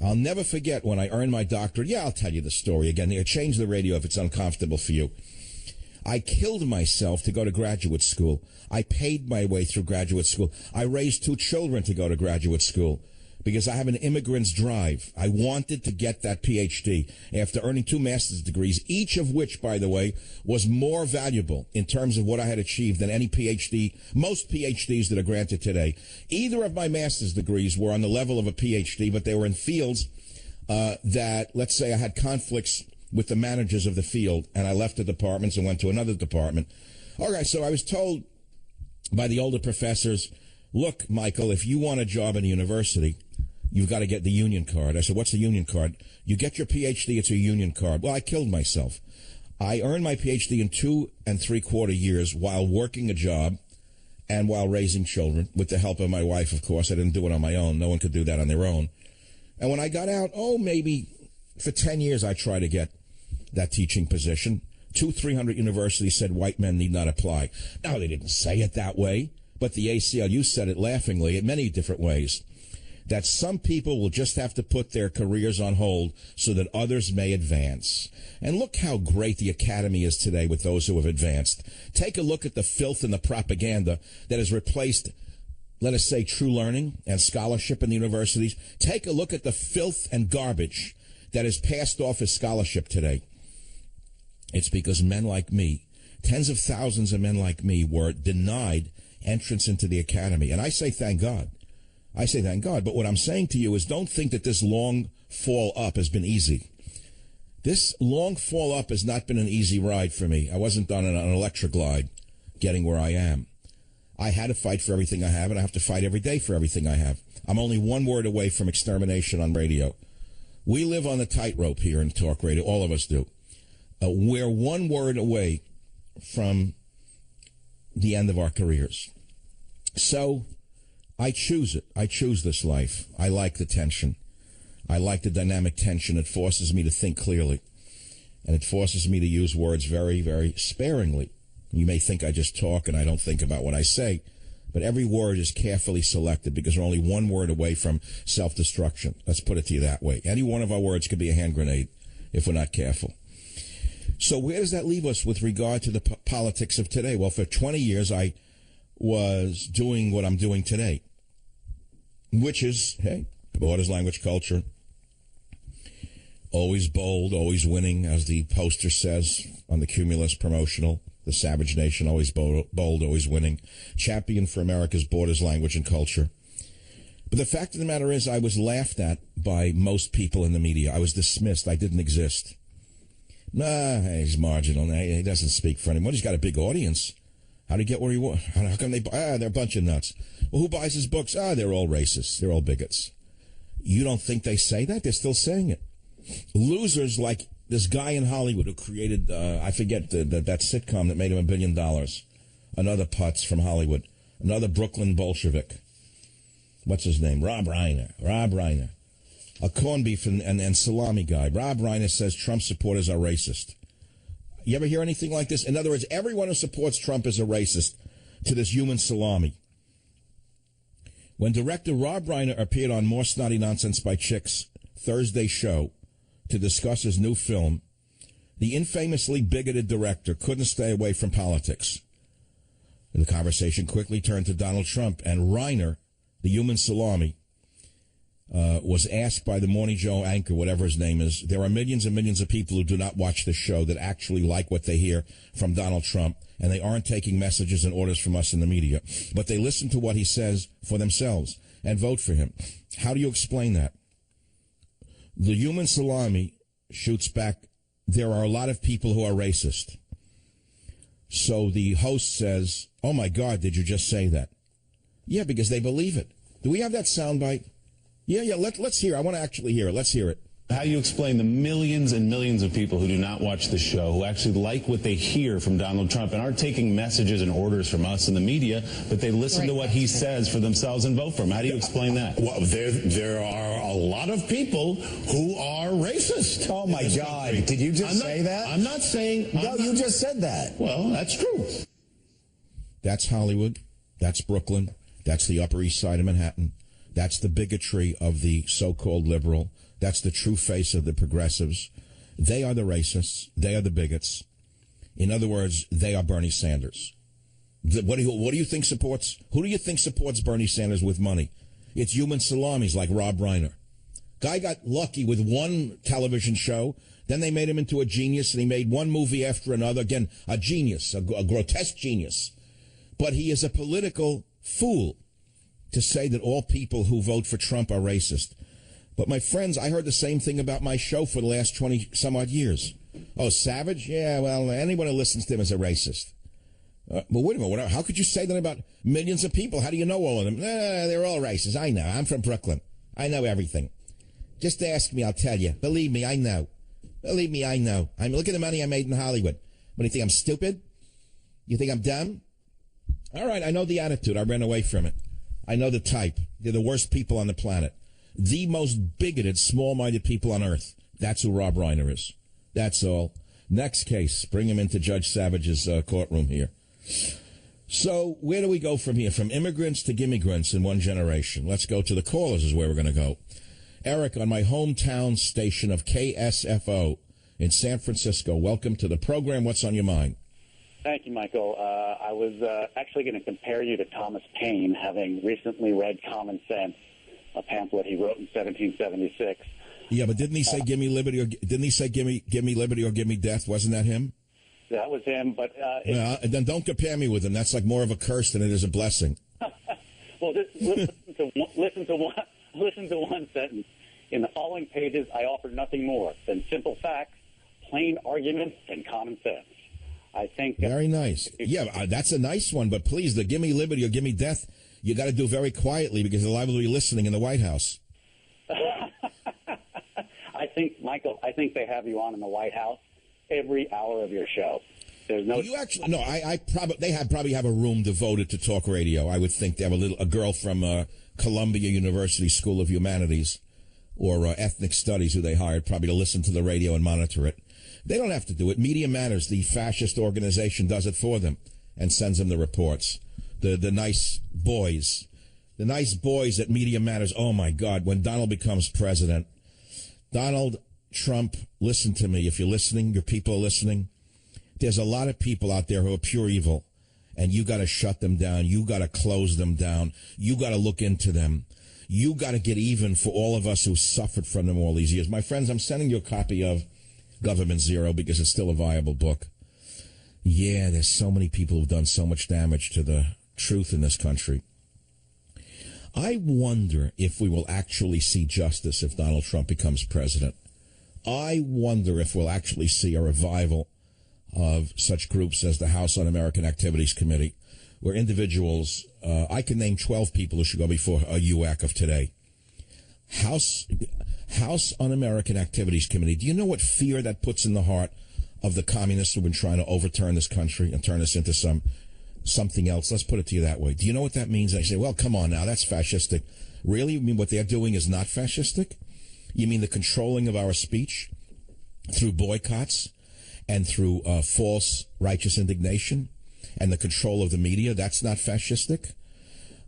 I'll never forget when I earned my doctorate. Yeah, I'll tell you the story again. Here, change the radio if it's uncomfortable for you. I killed myself to go to graduate school. I paid my way through graduate school. I raised 2 children to go to graduate school because I have an immigrant's drive. I wanted to get that PhD after earning 2 master's degrees, each of which, by the way, was more valuable in terms of what I had achieved than any PhD, most PhDs that are granted today. Either of my master's degrees were on the level of a PhD, but they were in fields that, let's say I had conflicts with the managers of the field, and I left the departments and went to another department. All right, so I was told by the older professors, look, Michael, if you want a job in a university, you've got to get the union card. I said, what's the union card? You get your PhD, it's a union card. Well, I killed myself. I earned my PhD in 2 3/4 years while working a job and while raising children, with the help of my wife, of course. I didn't do it on my own. No one could do that on their own. And when I got out, maybe for 10 years I tried to get that teaching position. 200-300 universities said white men need not apply. Now, they didn't say it that way, but the ACLU said it laughingly in many different ways, that some people will just have to put their careers on hold so that others may advance. And look how great the academy is today with those who have advanced. Take a look at the filth and the propaganda that has replaced, let us say, true learning and scholarship in the universities. Take a look at the filth and garbage that is passed off as scholarship today. It's because men like me, tens of thousands of men like me, were denied entrance into the academy. And I say thank God. I say thank God. But what I'm saying to you is don't think that this long fall up has been easy. This long fall up has not been an easy ride for me. I wasn't on an electric glide getting where I am. I had to fight for everything I have, and I have to fight every day for everything I have. I'm only one word away from extermination on radio. We live on the tightrope here in talk radio. All of us do. We're one word away from the end of our careers. So I choose it. I choose this life. I like the tension. I like the dynamic tension. It forces me to think clearly. And it forces me to use words very, very sparingly. You may think I just talk and I don't think about what I say, but every word is carefully selected because we're only one word away from self-destruction. Let's put it to you that way. Any one of our words could be a hand grenade if we're not careful. So where does that leave us with regard to the politics of today? Well, for 20 years, I was doing what I'm doing today, which is, hey, borders, language, culture, always bold, always winning, as the poster says on the Cumulus promotional, the Savage Nation, always bold, always winning, champion for America's borders, language, and culture. But the fact of the matter is I was laughed at by most people in the media. I was dismissed. I didn't exist. Nah, he's marginal. He doesn't speak for anyone. He's got a big audience. How to get where he was? How come they're a bunch of nuts. Well, who buys his books? They're all racists. They're all bigots. You don't think they say that? They're still saying it. Losers like this guy in Hollywood who created, I forget, that sitcom that made him $1 billion. Another putz from Hollywood. Another Brooklyn Bolshevik. What's his name? Rob Reiner. A corned beef and salami guy. Rob Reiner says Trump supporters are racist. You ever hear anything like this? In other words, everyone who supports Trump is a racist to this human salami. When director Rob Reiner appeared on More Snotty Nonsense by Chicks Thursday show to discuss his new film, the infamously bigoted director couldn't stay away from politics. And the conversation quickly turned to Donald Trump, and Reiner, the human salami, was asked by the Morning Joe anchor, whatever his name is, there are millions and millions of people who do not watch the show that actually like what they hear from Donald Trump, and they aren't taking messages and orders from us in the media, but they listen to what he says for themselves and vote for him. How do you explain that? The human salami shoots back, there are a lot of people who are racist. So the host says, oh my God, did you just say that? Yeah, because they believe it. Do we have that soundbite? Yeah, let's hear it. I want to actually hear it. Let's hear it. How do you explain the millions and millions of people who do not watch the show, who actually like what they hear from Donald Trump and aren't taking messages and orders from us in the media, but they listen to what he says for themselves and vote for him? How do you explain that? Well, there are a lot of people who are racist. Oh, my God. Country. Did you just say that? I'm not saying... No, you just said that. Well, that's true. That's Hollywood. That's Brooklyn. That's the Upper East Side of Manhattan. That's the bigotry of the so-called liberal. That's the true face of the progressives. They are the racists. They are the bigots. In other words, they are Bernie Sanders. What do you think supports? Who do you think supports Bernie Sanders with money? It's human salamis like Rob Reiner. Guy got lucky with one television show. Then they made him into a genius, and he made one movie after another. Again, a genius, a grotesque genius. But he is a political fool to say that all people who vote for Trump are racist. But my friends, I heard the same thing about my show for the last 20 some odd years. Oh, Savage? Yeah, well, anyone who listens to him is a racist. But wait a minute, how could you say that about millions of people? How do you know all of them? They're all racist. I know. I'm from Brooklyn. I know everything. Just ask me, I'll tell you. Believe me, I know. Believe me, I know. Look at the money I made in Hollywood. What, do you think I'm stupid? You think I'm dumb? All right, I know the attitude. I ran away from it. I know the type. They're the worst people on the planet. The most bigoted, small-minded people on earth. That's who Rob Reiner is. That's all. Next case. Bring him into Judge Savage's courtroom here. So where do we go from here? From immigrants to gimmmigrants in one generation. Let's go to the callers is where we're going to go. Eric on my hometown station of KSFO in San Francisco. Welcome to the program. What's on your mind? Thank you, Michael. I was actually going to compare you to Thomas Paine, having recently read Common Sense, a pamphlet he wrote in 1776. Yeah, but didn't he say "Give me liberty" or didn't he say "Give me liberty or give me death"? Wasn't that him? That was him, but then don't compare me with him. That's like more of a curse than it is a blessing. Well, listen to one sentence. In the following pages, I offer nothing more than simple facts, plain arguments, and common sense. I think very nice. Yeah, that's a nice one. But please, the "Give me liberty" or "Give me death," you got to do very quietly because they're liable to be listening in the White House. Michael, I think they have you on in the White House every hour of your show. There's no. You actually no. They probably have a room devoted to talk radio. I would think they have a girl from Columbia University School of Humanities or Ethnic Studies who they hired probably to listen to the radio and monitor it. They don't have to do it. Media Matters, the fascist organization, does it for them and sends them the reports. The nice boys at Media Matters. Oh my God! When Donald becomes president, Donald Trump, listen to me. If you're listening, your people are listening. There's a lot of people out there who are pure evil, and you got to shut them down. You got to close them down. You got to look into them. You got to get even for all of us who suffered from them all these years. My friends, I'm sending you a copy of Government Zero because it's still a viable book. Yeah, there's so many people who've done so much damage to the truth in this country. I wonder if we will actually see justice if Donald Trump becomes president. I wonder if we'll actually see a revival of such groups as the House Un-American Activities Committee, where individuals, I can name 12 people who should go before a UAC of today. House Un-American Activities Committee. Do you know what fear that puts in the heart of the communists who've been trying to overturn this country and turn us into something else? Let's put it to you that way. Do you know what that means? I say, well, come on now, that's fascistic. Really? You mean what they're doing is not fascistic? You mean the controlling of our speech through boycotts and through false righteous indignation and the control of the media? That's not fascistic?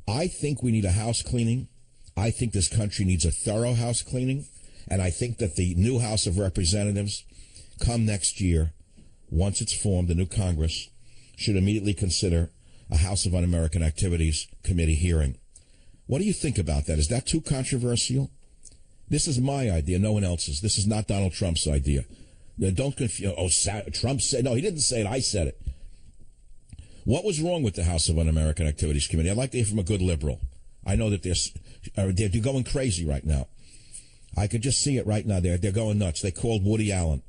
I think we need a house cleaning. I think this country needs a thorough house cleaning. And I think that the new House of Representatives, come next year, once it's formed, the new Congress, should immediately consider a House of Un-American Activities Committee hearing. What do you think about that? Is that too controversial? This is my idea, no one else's. This is not Donald Trump's idea. Don't confuse. Oh, Trump said. No, he didn't say it. I said it. What was wrong with the House of Un-American Activities Committee? I'd like to hear from a good liberal. I know that they're going crazy right now. I could just see it right now. They're going nuts. They called Woody Allen,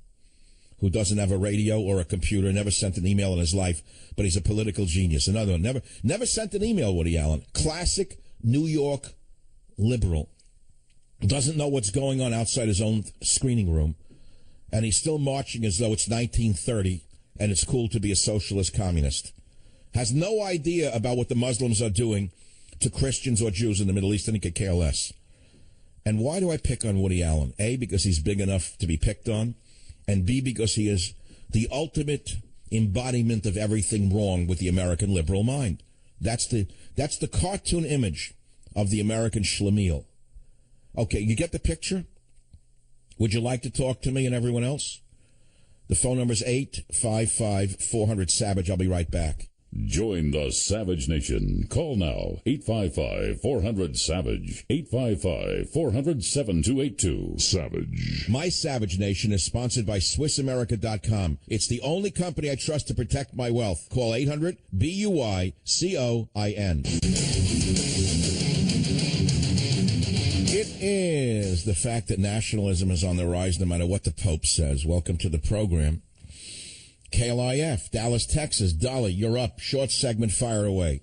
who doesn't have a radio or a computer, never sent an email in his life, but he's a political genius. Another one, never sent an email, Woody Allen. Classic New York liberal. Doesn't know what's going on outside his own screening room. And he's still marching as though it's 1930 and it's cool to be a socialist communist. Has no idea about what the Muslims are doing to Christians or Jews in the Middle East, and he could care less. And why do I pick on Woody Allen? A, because he's big enough to be picked on, and B, because he is the ultimate embodiment of everything wrong with the American liberal mind. That's the cartoon image of the American schlemiel. Okay, you get the picture? Would you like to talk to me and everyone else? The phone number is 855-400-SAVAGE. I'll be right back. Join the Savage Nation. Call now, 855-400-SAVAGE, 855-400-7282. Savage. My Savage Nation is sponsored by SwissAmerica.com. It's the only company I trust to protect my wealth. Call 800-BUY-COIN. It is the fact that nationalism is on the rise no matter what the Pope says. Welcome to the program. KLIF, Dallas, Texas. Dolly, you're up. Short segment, fire away.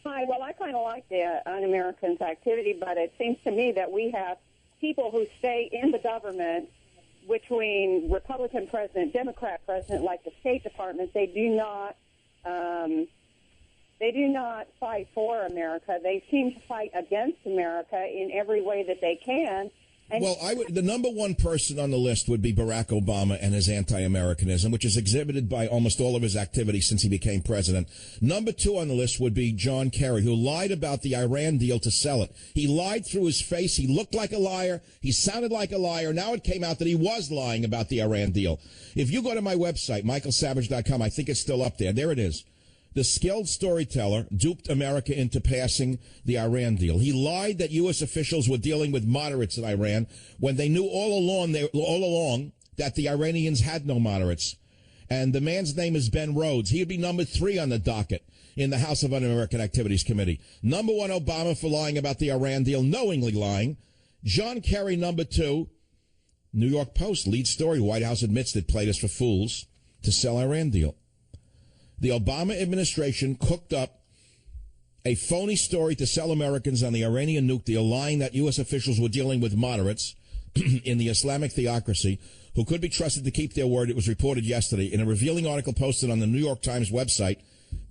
Hi. Well, I kind of like the Un-Americans activity, but it seems to me that we have people who stay in the government between Republican president, Democrat president, like the State Department. They do not fight for America. They seem to fight against America in every way that they can. Well, the number one person on the list would be Barack Obama and his anti-Americanism, which is exhibited by almost all of his activities since he became president. Number two on the list would be John Kerry, who lied about the Iran deal to sell it. He lied through his face. He looked like a liar. He sounded like a liar. Now it came out that he was lying about the Iran deal. If you go to my website, michaelsavage.com, I think it's still up there. There it is. The skilled storyteller duped America into passing the Iran deal. He lied that U.S. officials were dealing with moderates in Iran when they knew all along that the Iranians had no moderates. And the man's name is Ben Rhodes. He would be number 3 on the docket in the House of Un-American Activities Committee. Number 1, Obama for lying about the Iran deal, knowingly lying. John Kerry, number 2. New York Post, lead story. White House admits that played us for fools to sell Iran deal. The Obama administration cooked up a phony story to sell Americans on the Iranian nuke deal, lying that U.S. officials were dealing with moderates in the Islamic theocracy who could be trusted to keep their word. It was reported yesterday in a revealing article posted on the New York Times website.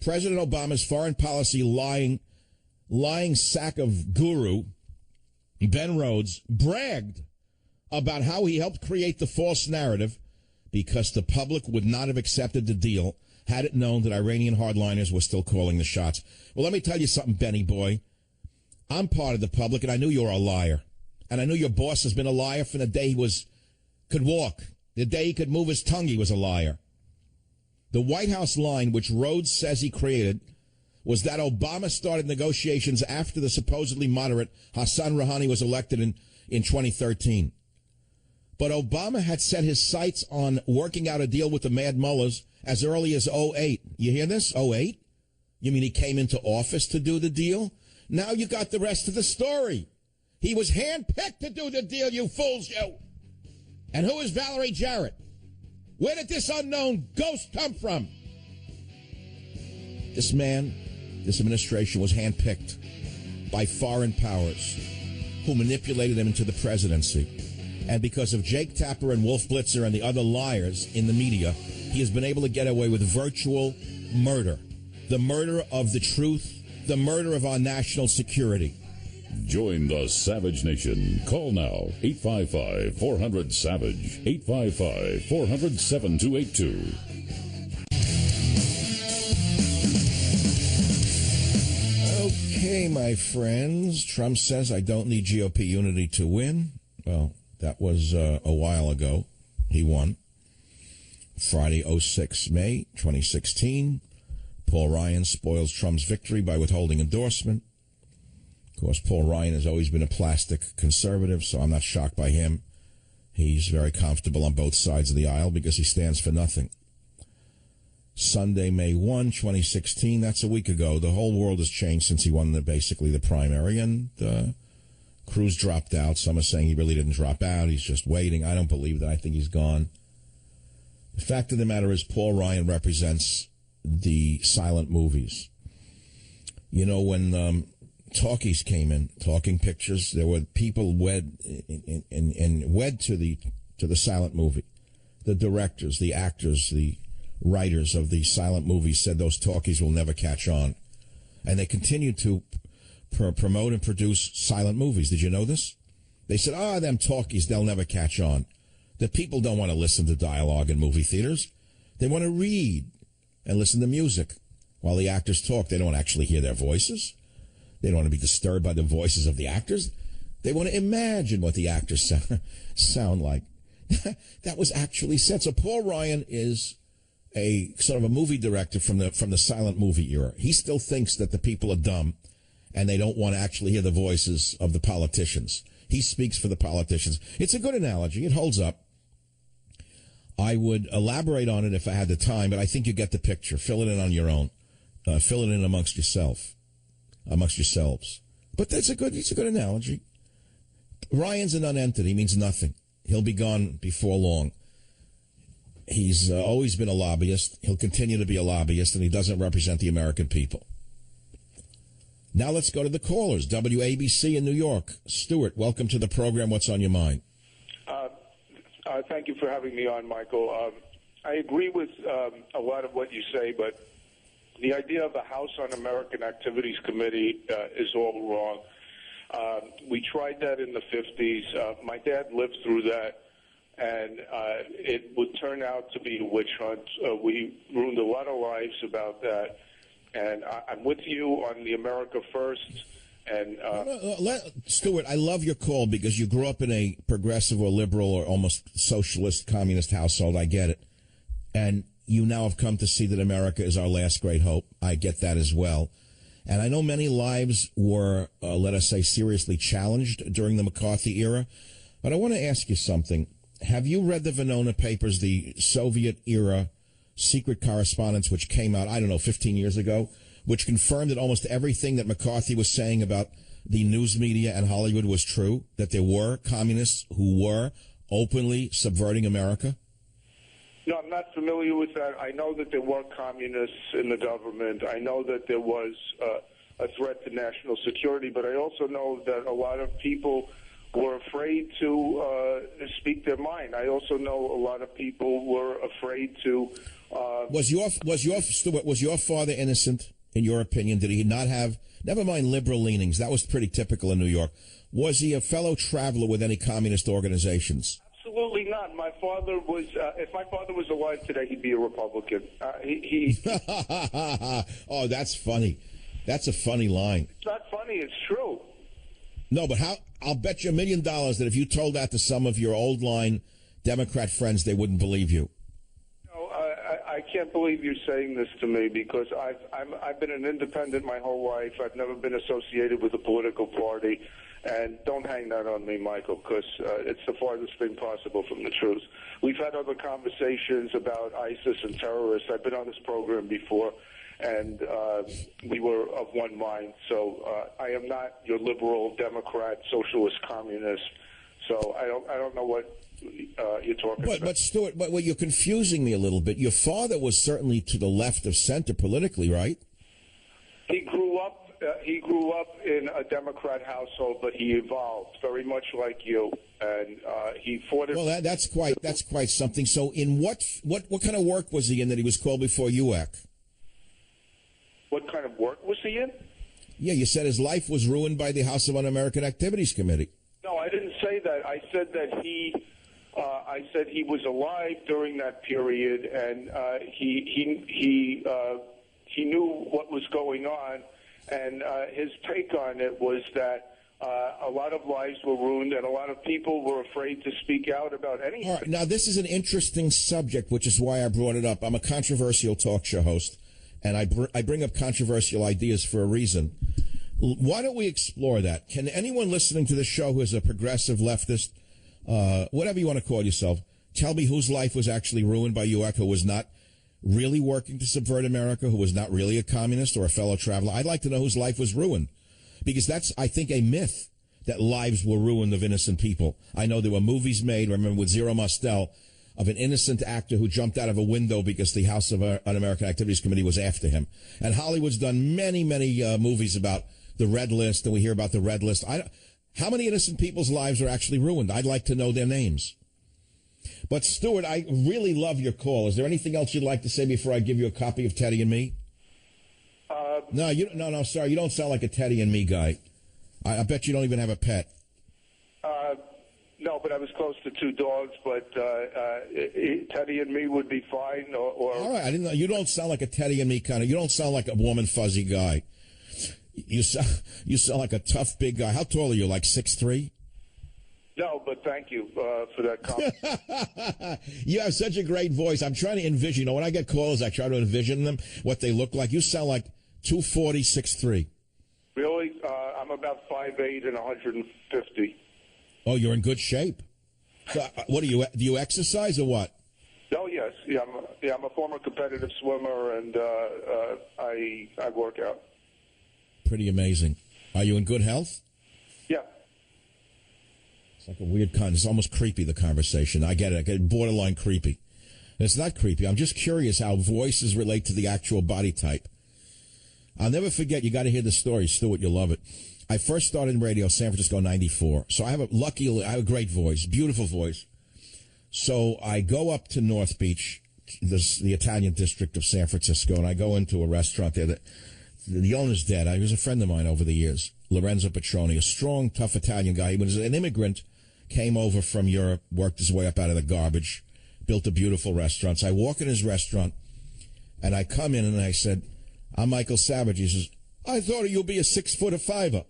President Obama's foreign policy lying sack of guru, Ben Rhodes, bragged about how he helped create the false narrative because the public would not have accepted the deal had it known that Iranian hardliners were still calling the shots. Well, let me tell you something, Benny boy. I'm part of the public, and I knew you were a liar. And I knew your boss has been a liar from the day he could walk. The day he could move his tongue, he was a liar. The White House line, which Rhodes says he created, was that Obama started negotiations after the supposedly moderate Hassan Rouhani was elected in 2013. But Obama had set his sights on working out a deal with the Mad Mullahs as early as 2008. You hear this? 2008? You mean he came into office to do the deal? Now you got the rest of the story. He was handpicked to do the deal, you fools, you. And who is Valerie Jarrett? Where did this unknown ghost come from? This man, this administration was handpicked by foreign powers who manipulated him into the presidency. And because of Jake Tapper and Wolf Blitzer and the other liars in the media, he has been able to get away with virtual murder. The murder of the truth, the murder of our national security. Join the Savage Nation. Call now, 855-400-SAVAGE, 855-400-7282. Okay, my friends, Trump says I don't need GOP unity to win. Well, that was a while ago. He won. Friday, 06 May 2016. Paul Ryan spoils Trump's victory by withholding endorsement. Of course, Paul Ryan has always been a plastic conservative, so I'm not shocked by him. He's very comfortable on both sides of the aisle because he stands for nothing. Sunday, May 1, 2016, that's a week ago. The whole world has changed since he won basically the primary, and Cruz dropped out. Some are saying he really didn't drop out. He's just waiting. I don't believe that. I think he's gone. The fact of the matter is Paul Ryan represents the silent movies. You know, when talkies came in, talking pictures, there were people wed to the silent movie. The directors, the actors, the writers of the silent movies said those talkies will never catch on. And they continued to promote and produce silent movies. Did you know this? They said, them talkies, they'll never catch on. The people don't want to listen to dialogue in movie theaters. They want to read and listen to music while the actors talk. They don't actually hear their voices. They don't want to be disturbed by the voices of the actors. They want to imagine what the actors sound like. That was actually said. So Paul Ryan is a sort of a movie director from the silent movie era. He still thinks that the people are dumb and they don't want to actually hear the voices of the politicians. He speaks for the politicians. It's a good analogy. It holds up. I would elaborate on it if I had the time, but I think you get the picture. Fill it in on your own. Fill it in amongst yourselves. But it's a good analogy. Ryan's a non-entity. He means nothing. He'll be gone before long. He's always been a lobbyist. He'll continue to be a lobbyist, and he doesn't represent the American people. Now let's go to the callers. WABC in New York. Stuart, welcome to the program. What's on your mind? Thank you for having me on, Michael. I agree with a lot of what you say, but the idea of a House Un-American Activities Committee is all wrong. We tried that in the 50s. My dad lived through that, and it would turn out to be a witch hunt. We ruined a lot of lives about that. And I'm with you on the America First. And Stuart, I love your call because you grew up in a progressive or liberal or almost socialist communist household. I get it. And you now have come to see that America is our last great hope. I get that as well. And I know many lives were, let us say, seriously challenged during the McCarthy era. But I want to ask you something. Have you read the Venona Papers, the Soviet-era secret correspondence which came out, 15 years ago, which confirmed that almost everything that McCarthy was saying about the news media and Hollywood was true, that there were communists who were openly subverting America? No, I'm not familiar with that. I know that there were communists in the government. I know that there was a threat to national security, but I also know that a lot of people were afraid to speak their mind. I also know a lot of people were afraid to... Was your father innocent, in your opinion? Did he not have, never mind liberal leanings, that was pretty typical in New York. Was he a fellow traveler with any communist organizations? Absolutely not. My father was, if my father was alive today, he'd be a Republican. Oh, that's funny. That's a funny line. It's not funny, it's true. No, but I'll bet you $1 million that if you told that to some of your old line Democrat friends, they wouldn't believe you. No, I can't believe you're saying this to me because I've been an independent my whole life. I've never been associated with a political party. And don't hang that on me, Michael, because it's the farthest thing possible from the truth. We've had other conversations about ISIS and terrorists. I've been on this program before, and we were of one mind. So I am not your liberal, Democrat, socialist, communist. So I don't know what you're talking about. But Stuart, but you're confusing me a little bit. Your father was certainly to the left of center politically, right? He grew up. He grew up in a Democrat household, but he evolved very much like you, and he fought it. Well, that's quite something. So, in what kind of work was he in that he was called before UAC? What kind of work was he in? Yeah, you said his life was ruined by the House of Un-American Activities Committee. No, I didn't say that. I said that he. I said he was alive during that period, and he knew what was going on. And his take on it was that a lot of lives were ruined and a lot of people were afraid to speak out about anything. All right, now, this is an interesting subject, which is why I brought it up. I'm a controversial talk show host, and I bring up controversial ideas for a reason. Why don't we explore that? Can anyone listening to this show who is a progressive leftist, whatever you want to call yourself, tell me whose life was actually ruined by UAC, who was not really working to subvert America, who was not really a communist or a fellow traveler? I'd like to know whose life was ruined, because that's, I think, a myth that lives were ruined of innocent people. I know there were movies made, I remember with Zero Mostel, of an innocent actor who jumped out of a window because the House of Un-American Activities Committee was after him. And Hollywood's done many, many movies about the Red List, and we hear about the Red List. How many innocent people's lives are actually ruined? I'd like to know their names. But, Stuart, I really love your call. Is there anything else you'd like to say before I give you a copy of Teddy and Me? No, sorry. You don't sound like a Teddy and Me guy. I bet you don't even have a pet. No, but I was close to 2 dogs, but Teddy and Me would be fine. Or all right, I didn't know. You don't sound like a Teddy and Me kind of. You don't sound like a warm and fuzzy guy. You sound like a tough, big guy. How tall are you, like 6'3"? No, but thank you for that comment. You have such a great voice. I'm trying to envision. When I get calls, I try to envision them, what they look like. You sound like 240, 6'3". Really? I'm about 5'8" and 150. Oh, you're in good shape. So, what do you exercise or what? Oh, yes. I'm a former competitive swimmer, and I work out. Pretty amazing. Are you in good health? Yeah. It's like a weird it's almost creepy, the conversation. I get it. I get borderline creepy. And it's not creepy. I'm just curious how voices relate to the actual body type. I'll never forget, you got to hear the story, Stuart, you'll love it. I first started in radio, San Francisco, 94. So I have a great voice, beautiful voice. So I go up to North Beach, the Italian district of San Francisco, and I go into a restaurant there. The owner's dead. He was a friend of mine over the years, Lorenzo Petroni, a strong, tough Italian guy. He was an immigrant, came over from Europe, worked his way up out of the garbage, built a beautiful restaurant. So I walk in his restaurant, and I come in, and I said, I'm Michael Savage. He says, I thought you'd be a 6'5".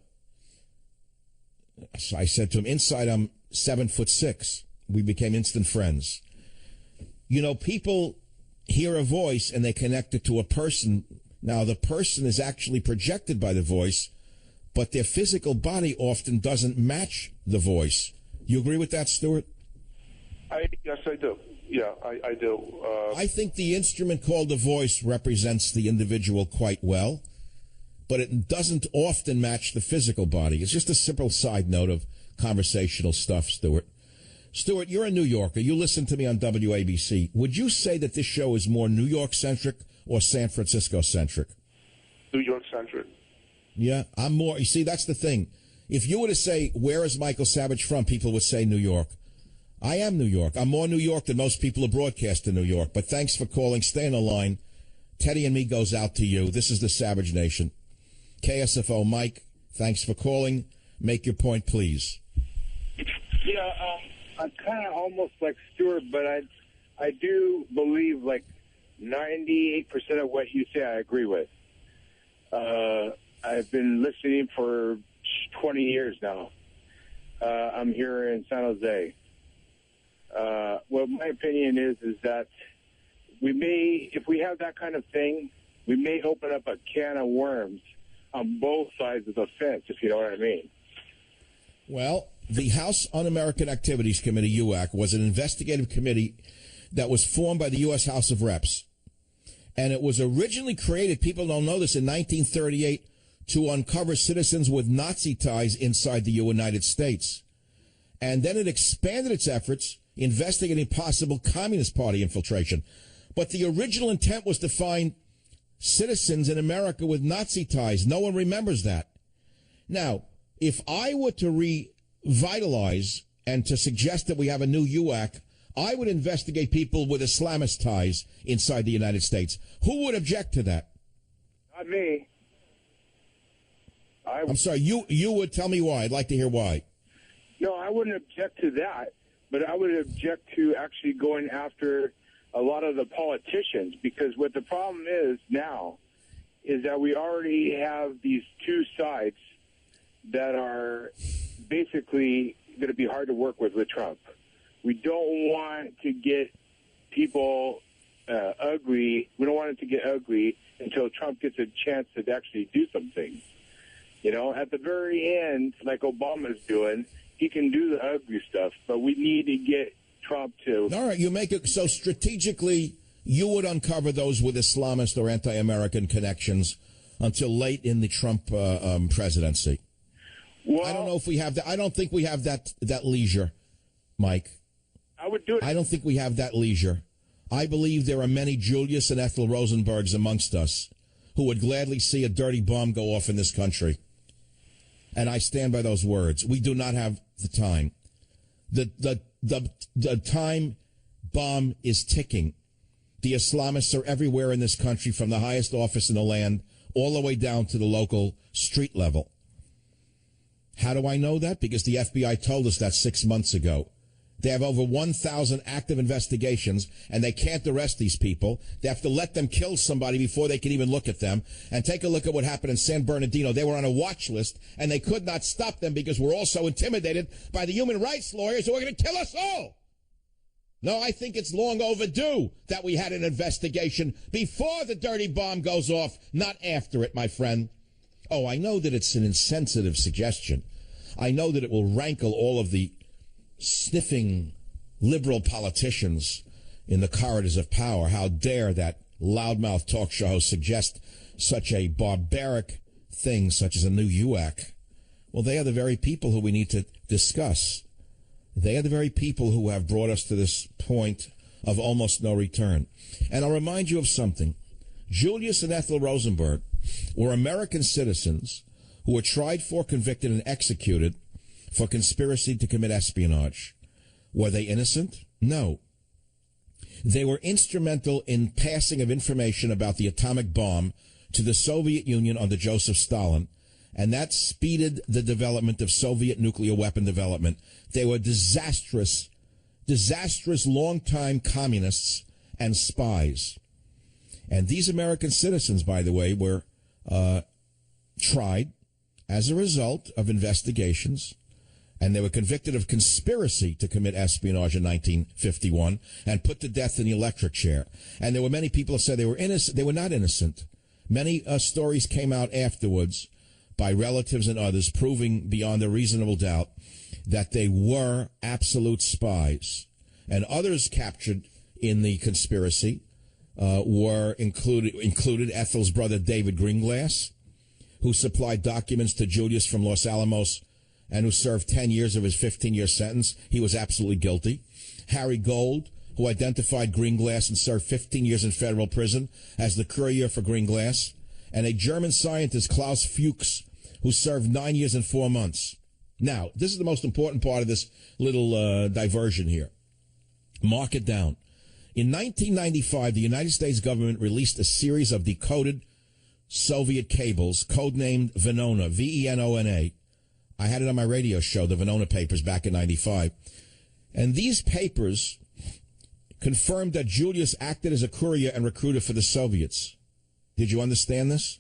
So I said to him, inside I'm 7'6". We became instant friends. You know, people hear a voice, and they connect it to a person. Now, the person is actually projected by the voice, but their physical body often doesn't match the voice. You agree with that, Stuart? Yes, I do. Yeah, I do. I think the instrument called a voice represents the individual quite well, but it doesn't often match the physical body. It's just a simple side note of conversational stuff, Stuart. Stuart, you're a New Yorker. You listen to me on WABC. Would you say that this show is more New York-centric or San Francisco-centric? New York-centric. Yeah, I'm more. You see, that's the thing. If you were to say, where is Michael Savage from, people would say New York. I am New York. I'm more New York than most people who broadcast in New York. But thanks for calling. Stay on the line. Teddy and Me goes out to you. This is the Savage Nation. KSFO, Mike, thanks for calling. Make your point, please. Yeah, I'm kind of almost like Stuart, but I do believe like 98% of what you say I agree with. I've been listening for 20 years now. I'm here in San Jose. Well, my opinion is that we may, if we have that kind of thing, we may open up a can of worms on both sides of the fence, if you know what I mean. Well, the House Un-American Activities Committee, UAC, was an investigative committee that was formed by the U.S. House of Reps. And it was originally created, people don't know this, in 1938 to uncover citizens with Nazi ties inside the United States. And then it expanded its efforts, investigating possible Communist Party infiltration. But the original intent was to find citizens in America with Nazi ties. No one remembers that. Now, if I were to revitalize and to suggest that we have a new UAC, I would investigate people with Islamist ties inside the United States. Who would object to that? Not me. I'm sorry, you would. Tell me why. I'd like to hear why. No, I wouldn't object to that, but I would object to actually going after a lot of the politicians, because what the problem is now is that we already have these two sides that are basically going to be hard to work with Trump. We don't want to get people ugly. We don't want it to get ugly until Trump gets a chance to actually do something. You know, at the very end, like Obama's doing, he can do the ugly stuff, but we need to get Trump to... All right, you make it so strategically you would uncover those with Islamist or anti-American connections until late in the Trump presidency. Well, I don't know if we have that. I don't think we have that leisure, Mike. I would do it. I don't think we have that leisure. I believe there are many Julius and Ethel Rosenbergs amongst us who would gladly see a dirty bomb go off in this country. And I stand by those words. We do not have the time. The time bomb is ticking. The Islamists are everywhere in this country, from the highest office in the land all the way down to the local street level. How do I know that? Because the FBI told us that 6 months ago. They have over 1,000 active investigations, and they can't arrest these people. They have to let them kill somebody before they can even look at them. And take a look at what happened in San Bernardino. They were on a watch list, and they could not stop them because we're all so intimidated by the human rights lawyers who are going to kill us all. No, I think it's long overdue that we had an investigation before the dirty bomb goes off, not after it, my friend. Oh, I know that it's an insensitive suggestion. I know that it will rankle all of the sniffing liberal politicians in the corridors of power. How dare that loudmouth talk show host suggest such a barbaric thing such as a new UAC? Well, they are the very people who we need to discuss. They are the very people who have brought us to this point of almost no return. And I'll remind you of something. Julius and Ethel Rosenberg were American citizens who were tried for, convicted, and executed for conspiracy to commit espionage. Were they innocent? No. They were instrumental in passing of information about the atomic bomb to the Soviet Union under Joseph Stalin, and that speeded the development of Soviet nuclear weapon development. They were disastrous longtime communists and spies. And these American citizens, by the way, were tried as a result of investigations, and they were convicted of conspiracy to commit espionage in 1951 and put to death in the electric chair. And there were many people who said they were innocent. They were not innocent. Many stories came out afterwards by relatives and others proving beyond a reasonable doubt that they were absolute spies. And others captured in the conspiracy were included Ethel's brother David Greenglass, who supplied documents to Julius from Los Alamos and who served 10 years of his 15-year sentence. He was absolutely guilty. Harry Gold, who identified Greenglass and served 15 years in federal prison as the courier for Greenglass. And a German scientist, Klaus Fuchs, who served 9 years and 4 months. Now, this is the most important part of this little diversion here. Mark it down. In 1995, the United States government released a series of decoded Soviet cables, codenamed Venona, V-E-N-O-N-A. I had it on my radio show, the Venona Papers, back in 95. And these papers confirmed that Julius acted as a courier and recruiter for the Soviets. Did you understand this?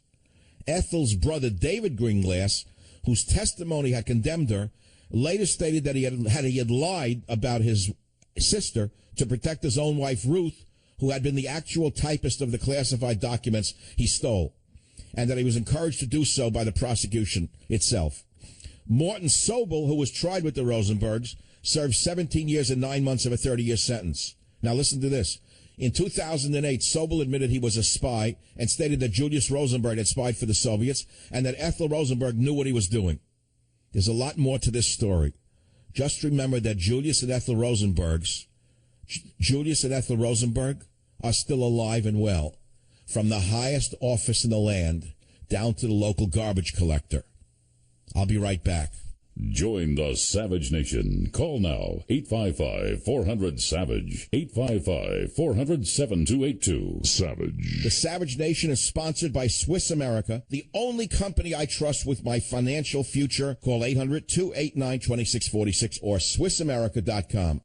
Ethel's brother, David Greenglass, whose testimony had condemned her, later stated that he had lied about his sister to protect his own wife, Ruth, who had been the actual typist of the classified documents he stole, and that he was encouraged to do so by the prosecution itself. Morton Sobel, who was tried with the Rosenbergs, served 17 years and 9 months of a 30-year sentence. Now listen to this. In 2008, Sobel admitted he was a spy and stated that Julius Rosenberg had spied for the Soviets and that Ethel Rosenberg knew what he was doing. There's a lot more to this story. just remember that Julius and Ethel Rosenberg are still alive and well, from the highest office in the land down to the local garbage collector. I'll be right back. Join the Savage Nation. Call now, 855-400-SAVAGE, 855-400-7282. Savage. The Savage Nation is sponsored by Swiss America, the only company I trust with my financial future. Call 800-289-2646 or SwissAmerica.com.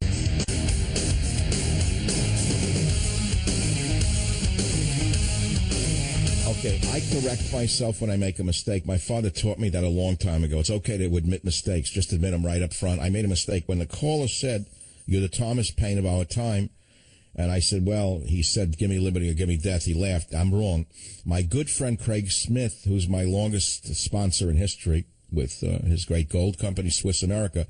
Okay, I correct myself when I make a mistake. My father taught me that a long time ago. It's okay to admit mistakes. Just admit them right up front. I made a mistake. When the caller said, "You're the Thomas Paine of our time," and I said, well, he said, "Give me liberty or give me death," he laughed. I'm wrong. My good friend Craig Smith, who's my longest sponsor in history with his great gold company, Swiss America,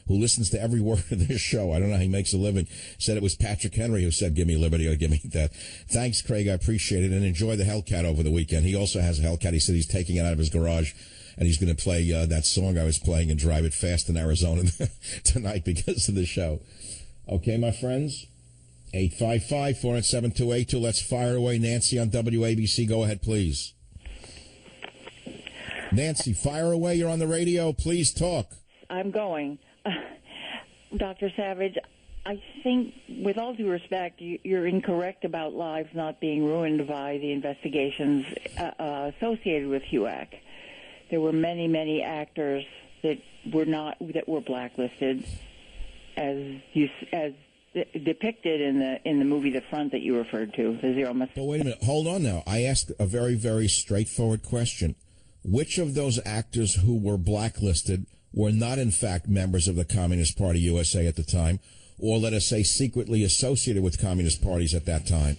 who listens to every word of this show, I don't know how he makes a living, said it was Patrick Henry who said, "Give me liberty or give me death." Thanks, Craig. I appreciate it. And enjoy the Hellcat over the weekend. He also has a Hellcat. He said he's taking it out of his garage, and he's going to play that song I was playing and drive it fast in Arizona tonight because of the show. Okay, my friends? 855-407-282. Let's fire away. Nancy on WABC. Go ahead, please. Nancy, fire away. You're on the radio. Please talk. I'm going. Dr. Savage, I think, with all due respect, you're incorrect about lives not being ruined by the investigations associated with HUAC. There were many, many actors that were blacklisted, as depicted in the movie The Front that you referred to, the Zero Must. But wait a minute. Hold on now. I asked a very, very straightforward question. Which of those actors who were blacklisted were not, in fact, members of the Communist Party USA at the time, or, let us say, secretly associated with communist parties at that time?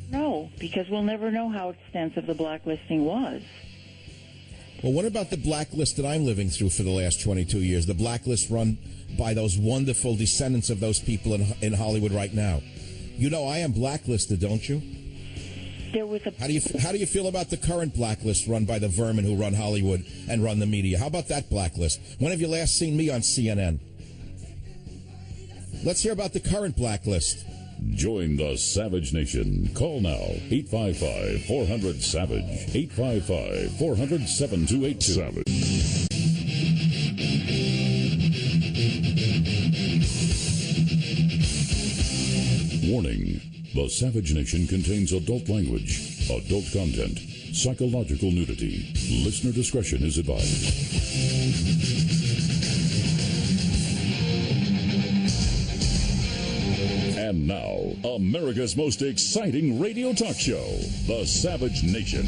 No, because we'll never know how extensive the blacklisting was. Well, what about the blacklist that I'm living through for the last 22 years, the blacklist run by those wonderful descendants of those people in Hollywood right now? You know I am blacklisted, don't you? There was a... How do you feel about the current blacklist run by the vermin who run Hollywood and run the media? How about that blacklist? When have you last seen me on CNN? Let's hear about the current blacklist. Join the Savage Nation. Call now, 855-400-SAVAGE, 855-400-7282. Savage. Warning. The Savage Nation contains adult language, adult content, psychological nudity. Listener discretion is advised. And now, America's most exciting radio talk show, The Savage Nation.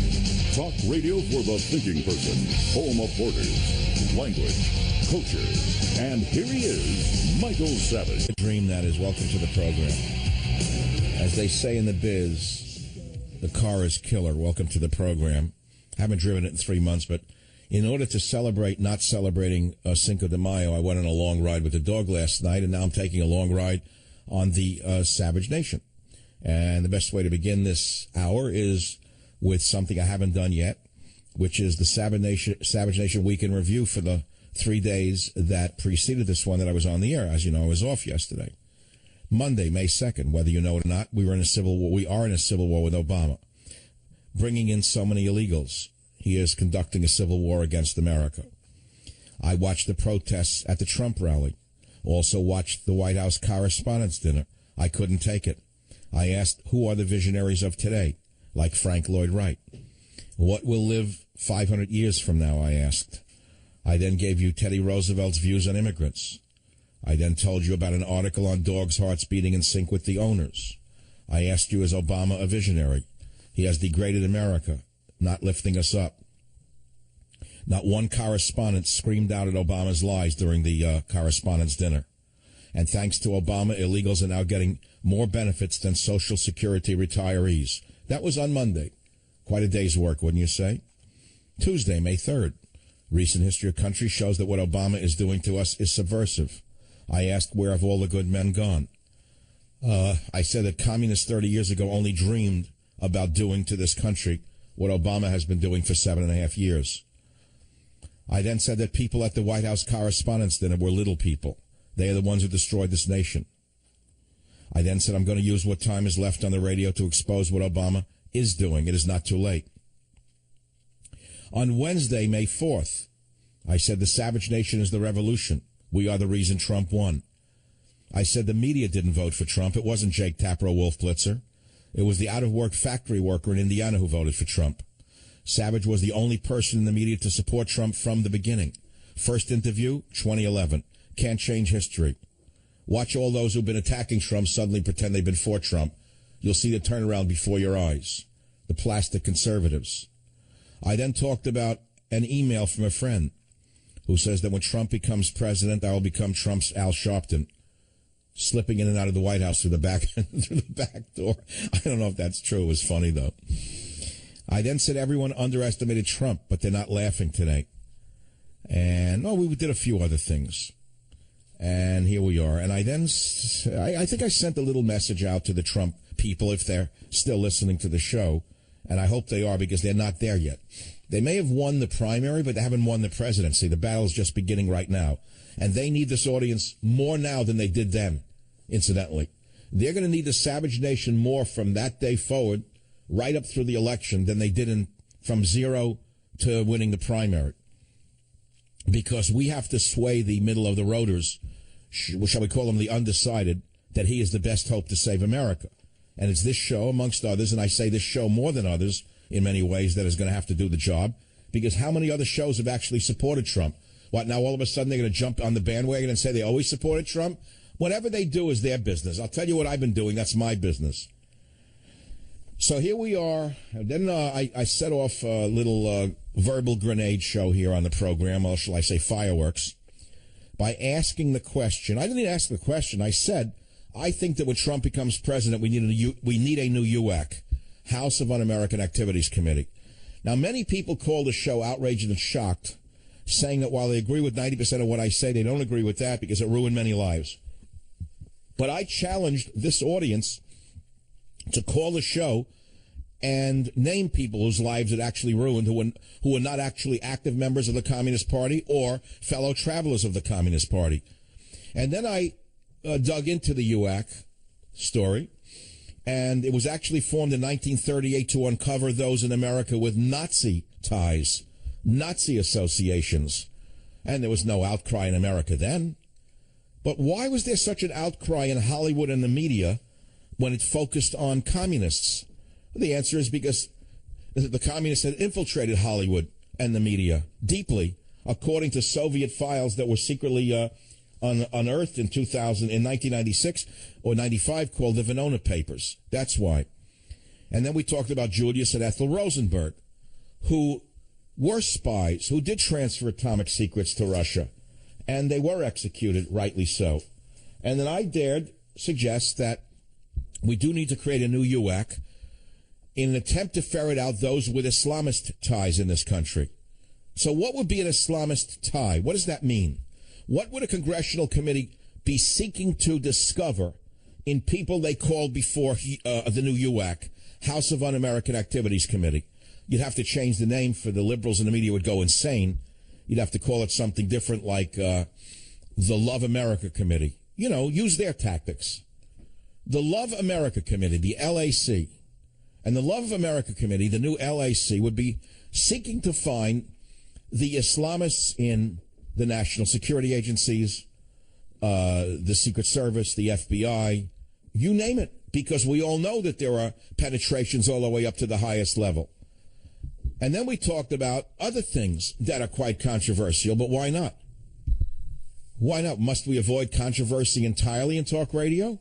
Talk radio for the thinking person, home of borders, language, culture. And here he is, Michael Savage. The dream that is. Welcome to the program. As they say in the biz, the car is killer. Welcome to the program. Haven't driven it in 3 months, but in order to celebrate not celebrating Cinco de Mayo, I went on a long ride with the dog last night, and now I'm taking a long ride on the Savage Nation. And the best way to begin this hour is with something I haven't done yet, which is the Savage Nation Week in Review for the 3 days that preceded this one that I was on the air. As you know, I was off yesterday. Monday, May 2nd, whether you know it or not, we are in a civil war with Obama, bringing in so many illegals. He is conducting a civil war against America. I watched the protests at the Trump rally, also watched the White House Correspondents' Dinner. I couldn't take it. I asked, who are the visionaries of today, like Frank Lloyd Wright? What will live 500 years from now, I asked. I then gave you Teddy Roosevelt's views on immigrants. I then told you about an article on dogs' hearts beating in sync with the owners. I asked you, is Obama a visionary? He has degraded America, not lifting us up. Not one correspondent screamed out at Obama's lies during the correspondents' dinner. And thanks to Obama, illegals are now getting more benefits than Social Security retirees. That was on Monday. Quite a day's work, wouldn't you say? Tuesday, May 3rd. Recent history of country shows that what Obama is doing to us is subversive. I asked, where have all the good men gone? I said that communists 30 years ago only dreamed about doing to this country what Obama has been doing for 7.5 years. I then said that people at the White House Correspondents' Dinner were little people. They are the ones who destroyed this nation. I then said I'm going to use what time is left on the radio to expose what Obama is doing. It is not too late. On Wednesday, May 4th, I said the savage nation is the revolution. We are the reason Trump won. I said the media didn't vote for Trump. It wasn't Jake Tapper or Wolf Blitzer. It was the out-of-work factory worker in Indiana who voted for Trump. Savage was the only person in the media to support Trump from the beginning. First interview, 2011. Can't change history. Watch all those who've been attacking Trump suddenly pretend they've been for Trump. You'll see the turnaround before your eyes. The plastic conservatives. I then talked about an email from a friend who says that when Trump becomes president, I will become Trump's Al Sharpton, slipping in and out of the White House through the back door. I don't know if that's true. It was funny, though. I then said everyone underestimated Trump, but they're not laughing today. And, we did a few other things. And here we are. And I then, I think I sent a little message out to the Trump people, if they're still listening to the show. And I hope they are, because they're not there yet. They may have won the primary, but they haven't won the presidency. The battle's just beginning right now. And they need this audience more now than they did then, incidentally. They're going to need the savage nation more from that day forward, right up through the election, than they did from zero to winning the primary. Because we have to sway the middle-of-the-roaders, shall we call them the undecided, that he is the best hope to save America. And it's this show, amongst others, and I say this show more than others in many ways, that is going to have to do the job. Because how many other shows have actually supported Trump? What, now all of a sudden they're going to jump on the bandwagon and say they always supported Trump? Whatever they do is their business. I'll tell you what I've been doing. That's my business. So here we are. Then I set off a little verbal grenade show here on the program, or shall I say fireworks, by asking the question. I didn't ask the question. I said, I think that when Trump becomes president, we need a new UAC, House of Un-American Activities Committee. Now, many people call the show outraged and shocked, saying that while they agree with 90% of what I say, they don't agree with that because it ruined many lives. But I challenged this audience to call the show and name people whose lives it actually ruined, who were not actually active members of the Communist Party or fellow travelers of the Communist Party. And then I dug into the UAC story, and it was actually formed in 1938 to uncover those in America with Nazi ties, Nazi associations. And there was no outcry in America then. But why was there such an outcry in Hollywood and the media when it focused on communists? The answer is because the communists had infiltrated Hollywood and the media deeply, according to Soviet files that were secretly unearthed in 1996 or 95, called the Venona Papers. That's why. And then we talked about Julius and Ethel Rosenberg, who were spies, who did transfer atomic secrets to Russia, and they were executed, rightly so. And then I dared suggest that we do need to create a new UAC in an attempt to ferret out those with Islamist ties in this country. So what would be an Islamist tie? What does that mean? What would a congressional committee be seeking to discover in people they called before the new UAC, House of Un-American Activities Committee? You'd have to change the name, for the liberals in the media would go insane. You'd have to call it something different, like the Love America Committee. You know, use their tactics. The Love America Committee, the LAC, and the Love America Committee, the new LAC, would be seeking to find the Islamists in the national security agencies, the Secret Service, the FBI, you name it, because we all know that there are penetrations all the way up to the highest level. And then we talked about other things that are quite controversial, but why not? Why not? Must we avoid controversy entirely in talk radio?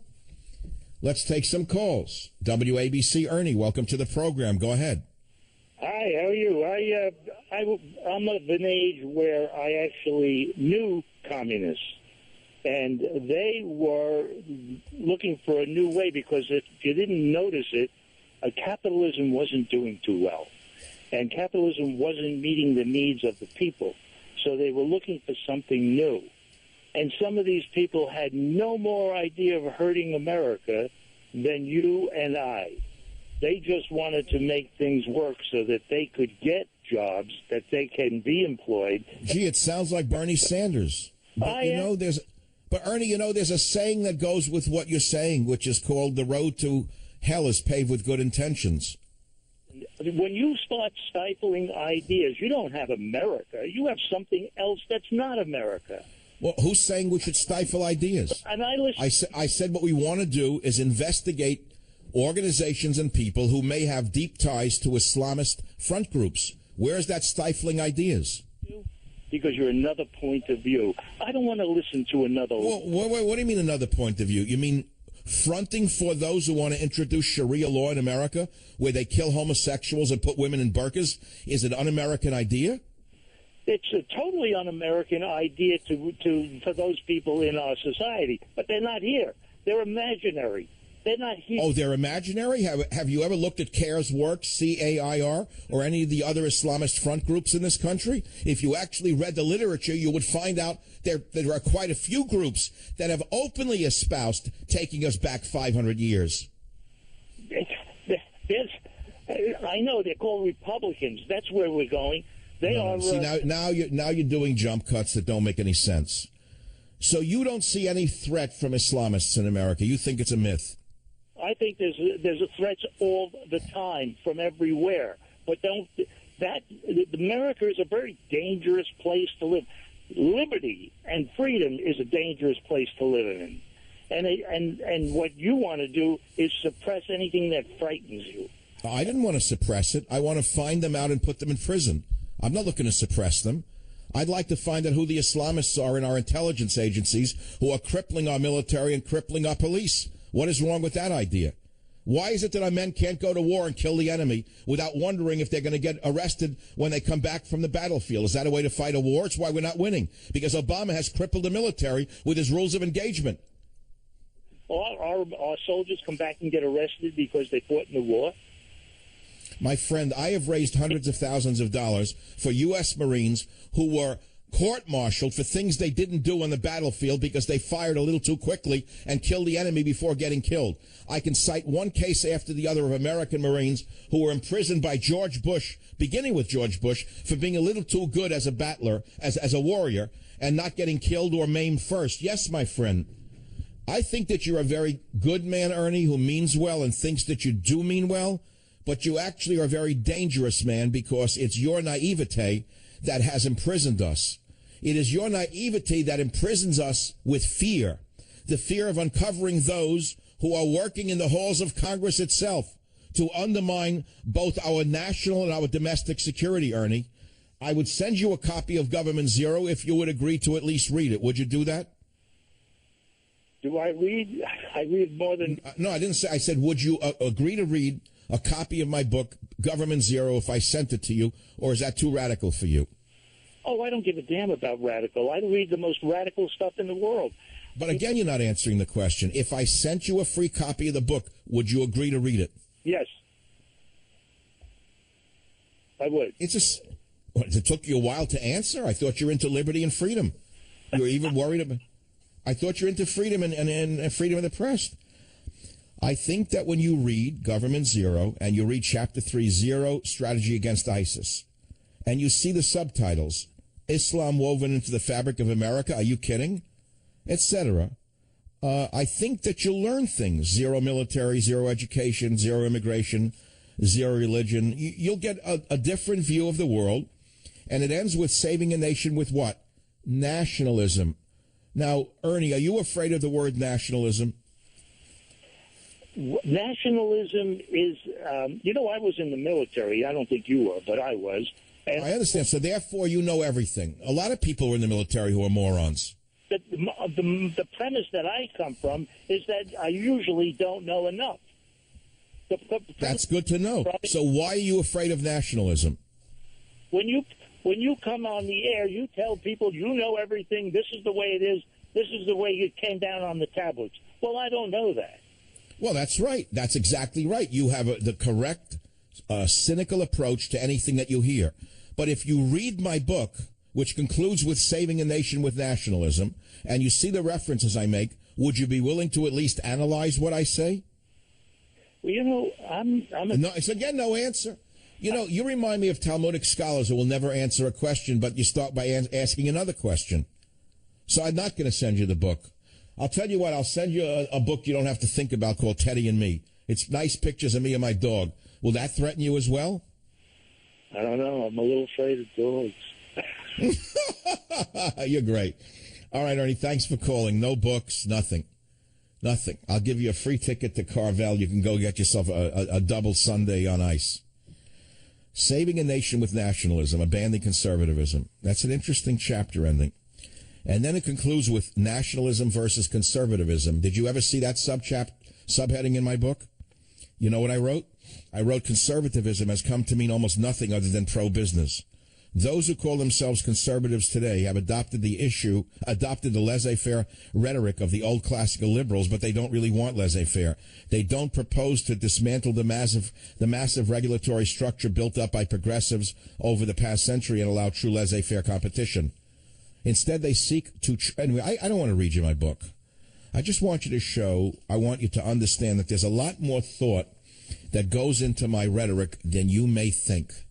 Let's take some calls. WABC Ernie, welcome to the program. Go ahead. Hi, how are you? I'm of an age where I actually knew communists, and they were looking for a new way, because if you didn't notice it, capitalism wasn't doing too well, and capitalism wasn't meeting the needs of the people, so they were looking for something new. And some of these people had no more idea of hurting America than you and I. They just wanted to make things work so that they could get jobs, that they can be employed. Gee, it sounds like Bernie Sanders. But, Ernie, there's a saying that goes with what you're saying, which is called the road to hell is paved with good intentions. When you start stifling ideas, you don't have America. You have something else that's not America. Well, who's saying we should stifle ideas? And I said what we want to do is investigate organizations and people who may have deep ties to Islamist front groups. Where is that stifling ideas? Because you're another point of view. I don't want to listen to another. Well, what do you mean another point of view? You mean fronting for those who want to introduce Sharia law in America, where they kill homosexuals and put women in burqas? Is it an un-American idea? It's a totally un-American idea for those people in our society, but they're not here. They're imaginary. They're not here. Oh, they're imaginary? Have you ever looked at CAIR's work, CAIR, or any of the other Islamist front groups in this country? If you actually read the literature, you would find out there are quite a few groups that have openly espoused taking us back 500 years. I know they're called Republicans. That's where we're going. They are. See, now you're doing jump cuts that don't make any sense. So you don't see any threat from Islamists in America. You think it's a myth. I think there's a threats all the time from everywhere. But America is a very dangerous place to live. Liberty and freedom is a dangerous place to live in. And what you want to do is suppress anything that frightens you. I didn't want to suppress it. I want to find them out and put them in prison. I'm not looking to suppress them. I'd like to find out who the Islamists are in our intelligence agencies who are crippling our military and crippling our police. What is wrong with that idea? Why is it that our men can't go to war and kill the enemy without wondering if they're going to get arrested when they come back from the battlefield? Is that a way to fight a war? It's why we're not winning, because Obama has crippled the military with his rules of engagement. Our soldiers come back and get arrested because they fought in the war? My friend, I have raised hundreds of thousands of dollars for U.S. Marines who were court-martialed for things they didn't do on the battlefield because they fired a little too quickly and killed the enemy before getting killed. I can cite one case after the other of American Marines who were imprisoned by George Bush, beginning with George Bush, for being a little too good as a battler, as a warrior, and not getting killed or maimed first. Yes, my friend, I think that you're a very good man, Ernie, who means well and thinks that you do mean well, but you actually are a very dangerous man because it's your naivete that has imprisoned us. It is your naivety that imprisons us with fear, the fear of uncovering those who are working in the halls of Congress itself to undermine both our national and our domestic security, Ernie. I would send you a copy of Government Zero if you would agree to at least read it. Would you do that? Do I read? I read more than... No, I didn't say. I said, would you agree to read a copy of my book, Government Zero, if I sent it to you, or is that too radical for you? Oh, I don't give a damn about radical. I read the most radical stuff in the world. But again, you're not answering the question. If I sent you a free copy of the book, would you agree to read it? Yes. I would. It took you a while to answer? I thought you were into liberty and freedom. You were even worried about... I thought you're into freedom and freedom of the press. I think that when you read Government Zero and you read Chapter 3, Zero, Strategy Against ISIS, and you see the subtitles, Islam woven into the fabric of America, are you kidding? Etc. I think that you'll learn things. Zero military, zero education, zero immigration, zero religion. You'll get a different view of the world. And it ends with saving a nation with what? Nationalism. Now, Ernie, are you afraid of the word nationalism? Nationalism is, I was in the military. I don't think you were, but I was. And I understand. So therefore, you know everything. A lot of people were in the military who are morons. The premise that I come from is that I usually don't know enough. That's good to know. So why are you afraid of nationalism? When you come on the air, you tell people you know everything. This is the way it is. This is the way it came down on the tablets. Well, I don't know that. Well, that's right. That's exactly right. You have the correct, cynical approach to anything that you hear. But if you read my book, which concludes with saving a nation with nationalism, and you see the references I make, would you be willing to at least analyze what I say? I'm No, it's again no answer. You remind me of Talmudic scholars who will never answer a question, but you start by asking another question. So I'm not going to send you the book. I'll tell you what, I'll send you a book you don't have to think about called Teddy and Me. It's nice pictures of me and my dog. Will that threaten you as well? I don't know. I'm a little afraid of dogs. You're great. All right, Ernie, thanks for calling. No books, nothing. Nothing. I'll give you a free ticket to Carvel. You can go get yourself a double sundae on ice. Saving a Nation with Nationalism, Abandoning Conservatism. That's an interesting chapter ending. And then it concludes with Nationalism versus Conservatism. Did you ever see that subheading in my book? You know what I wrote? I wrote conservatism has come to mean almost nothing other than pro-business. Those who call themselves conservatives today have adopted the laissez-faire rhetoric of the old classical liberals, but they don't really want laissez-faire. They don't propose to dismantle the massive regulatory structure built up by progressives over the past century and allow true laissez-faire competition. Instead, they seek to... Anyway, I don't want to read you my book. I just want you to I want you to understand that there's a lot more thought that goes into my rhetoric than you may think.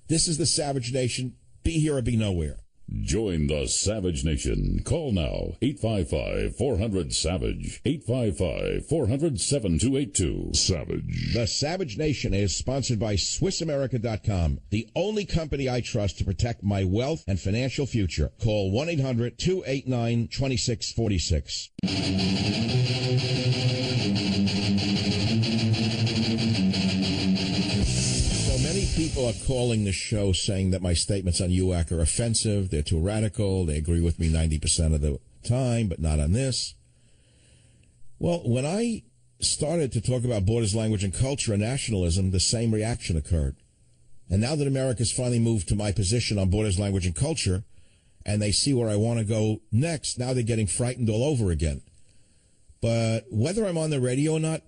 This is the Savage Nation. Be here or be nowhere. Join the Savage Nation. Call now, 855-400-SAVAGE, 855-400-7282. Savage. The Savage Nation is sponsored by SwissAmerica.com, the only company I trust to protect my wealth and financial future. Call 1-800-289-2646. People are calling the show saying that my statements on UAC are offensive, they're too radical, they agree with me 90% of the time, but not on this. Well, when I started to talk about borders, language, and culture and nationalism, the same reaction occurred. And now that America's finally moved to my position on borders, language, and culture, and they see where I want to go next, now they're getting frightened all over again. But whether I'm on the radio or not,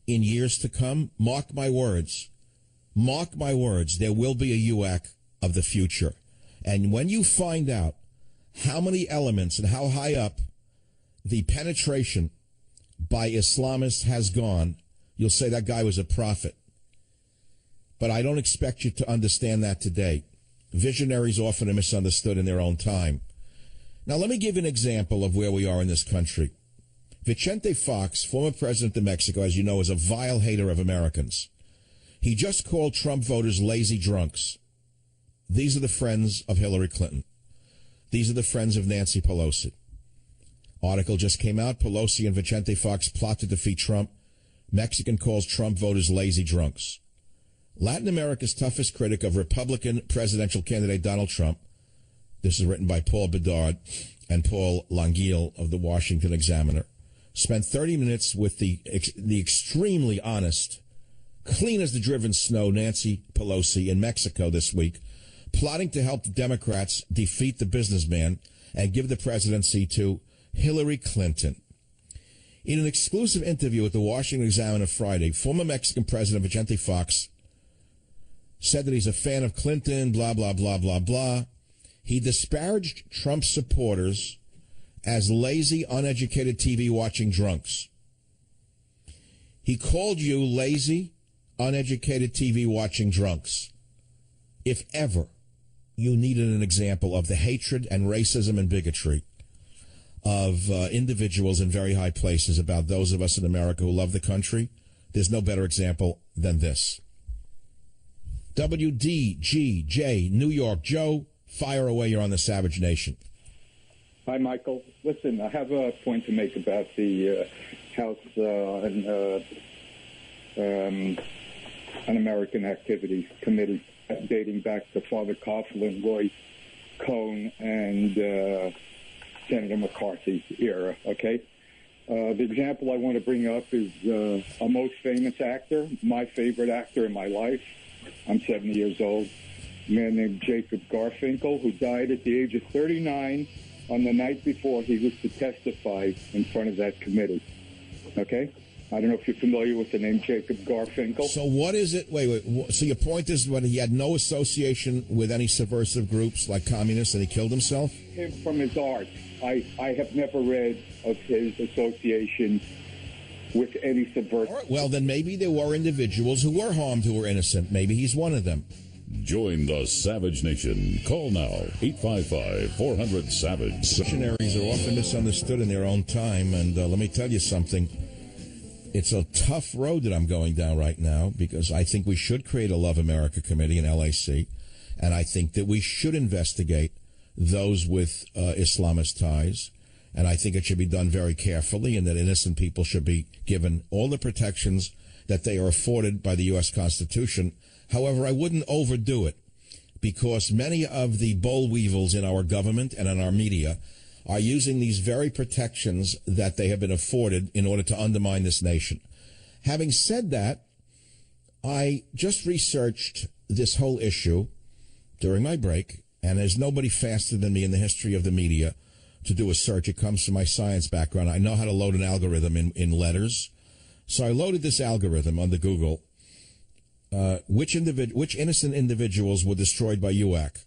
in years to come, mark my words, there will be a UAC of the future. And when you find out how many elements and how high up the penetration by Islamists has gone, you'll say that guy was a prophet. But I don't expect you to understand that today. Visionaries often are misunderstood in their own time. Now, let me give you an example of where we are in this country. Vicente Fox, former president of Mexico, as you know, is a vile hater of Americans. He just called Trump voters lazy drunks. These are the friends of Hillary Clinton. These are the friends of Nancy Pelosi. Article just came out. Pelosi and Vicente Fox plot to defeat Trump. Mexican calls Trump voters lazy drunks. Latin America's toughest critic of Republican presidential candidate Donald Trump. This is written by Paul Bedard and Paul Langille of the Washington Examiner. Spent 30 minutes with the extremely honest, clean as the driven snow, Nancy Pelosi in Mexico this week, plotting to help the Democrats defeat the businessman and give the presidency to Hillary Clinton. In an exclusive interview with the Washington Examiner Friday, former Mexican President Vicente Fox said that he's a fan of Clinton, blah, blah, blah, blah, blah. He disparaged Trump's supporters as lazy, uneducated TV-watching drunks. He called you lazy, uneducated TV-watching drunks. If ever you needed an example of the hatred and racism and bigotry of individuals in very high places about those of us in America who love the country, there's no better example than this. WDGJ, New York. Joe, fire away. You're on the Savage Nation. Hi, Michael. Listen, I have a point to make about the House Un-American Activities Committee dating back to Father Coughlin, Roy Cohn, and Senator McCarthy's era, okay? The example I want to bring up is a most famous actor, my favorite actor in my life. I'm 70 years old, a man named Jacob Garfinkel, who died at the age of 39 on the night before he was to testify in front of that committee, okay? I don't know if you're familiar with the name Jacob Garfinkel. So what is it? Wait. So your point is when he had no association with any subversive groups like communists and he killed himself? Him from his art. I have never read of his association with any subversive. All right, well, then maybe there were individuals who were harmed who were innocent. Maybe he's one of them. Join the Savage Nation. Call now, 855-400-SAVAGE. Missionaries are often misunderstood in their own time, and let me tell you something. It's a tough road that I'm going down right now, because I think we should create a Love America committee in LAC, and I think that we should investigate those with Islamist ties, and I think it should be done very carefully, and that innocent people should be given all the protections that they are afforded by the U.S. Constitution. However, I wouldn't overdo it, because many of the boll weevils in our government and in our media are using these very protections that they have been afforded in order to undermine this nation. Having said that, I just researched this whole issue during my break, and there's nobody faster than me in the history of the media to do a search. It comes from my science background. I know how to load an algorithm in letters. So I loaded this algorithm on the Google. Which innocent individuals were destroyed by UAC?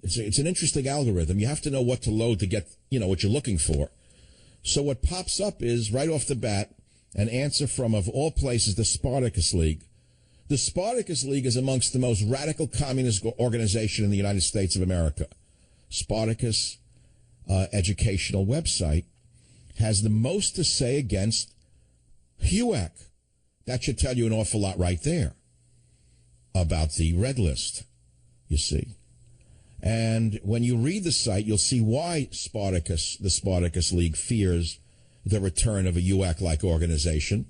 It's an interesting algorithm. You have to know what to load to get, what you're looking for. So what pops up is, right off the bat, an answer from, of all places, the Spartacus League. The Spartacus League is amongst the most radical communist organization in the United States of America. Spartacus educational website has the most to say against HUAC. That should tell you an awful lot right there about the red list, you see. And when you read the site, you'll see why the Spartacus League fears the return of a UAC-like organization,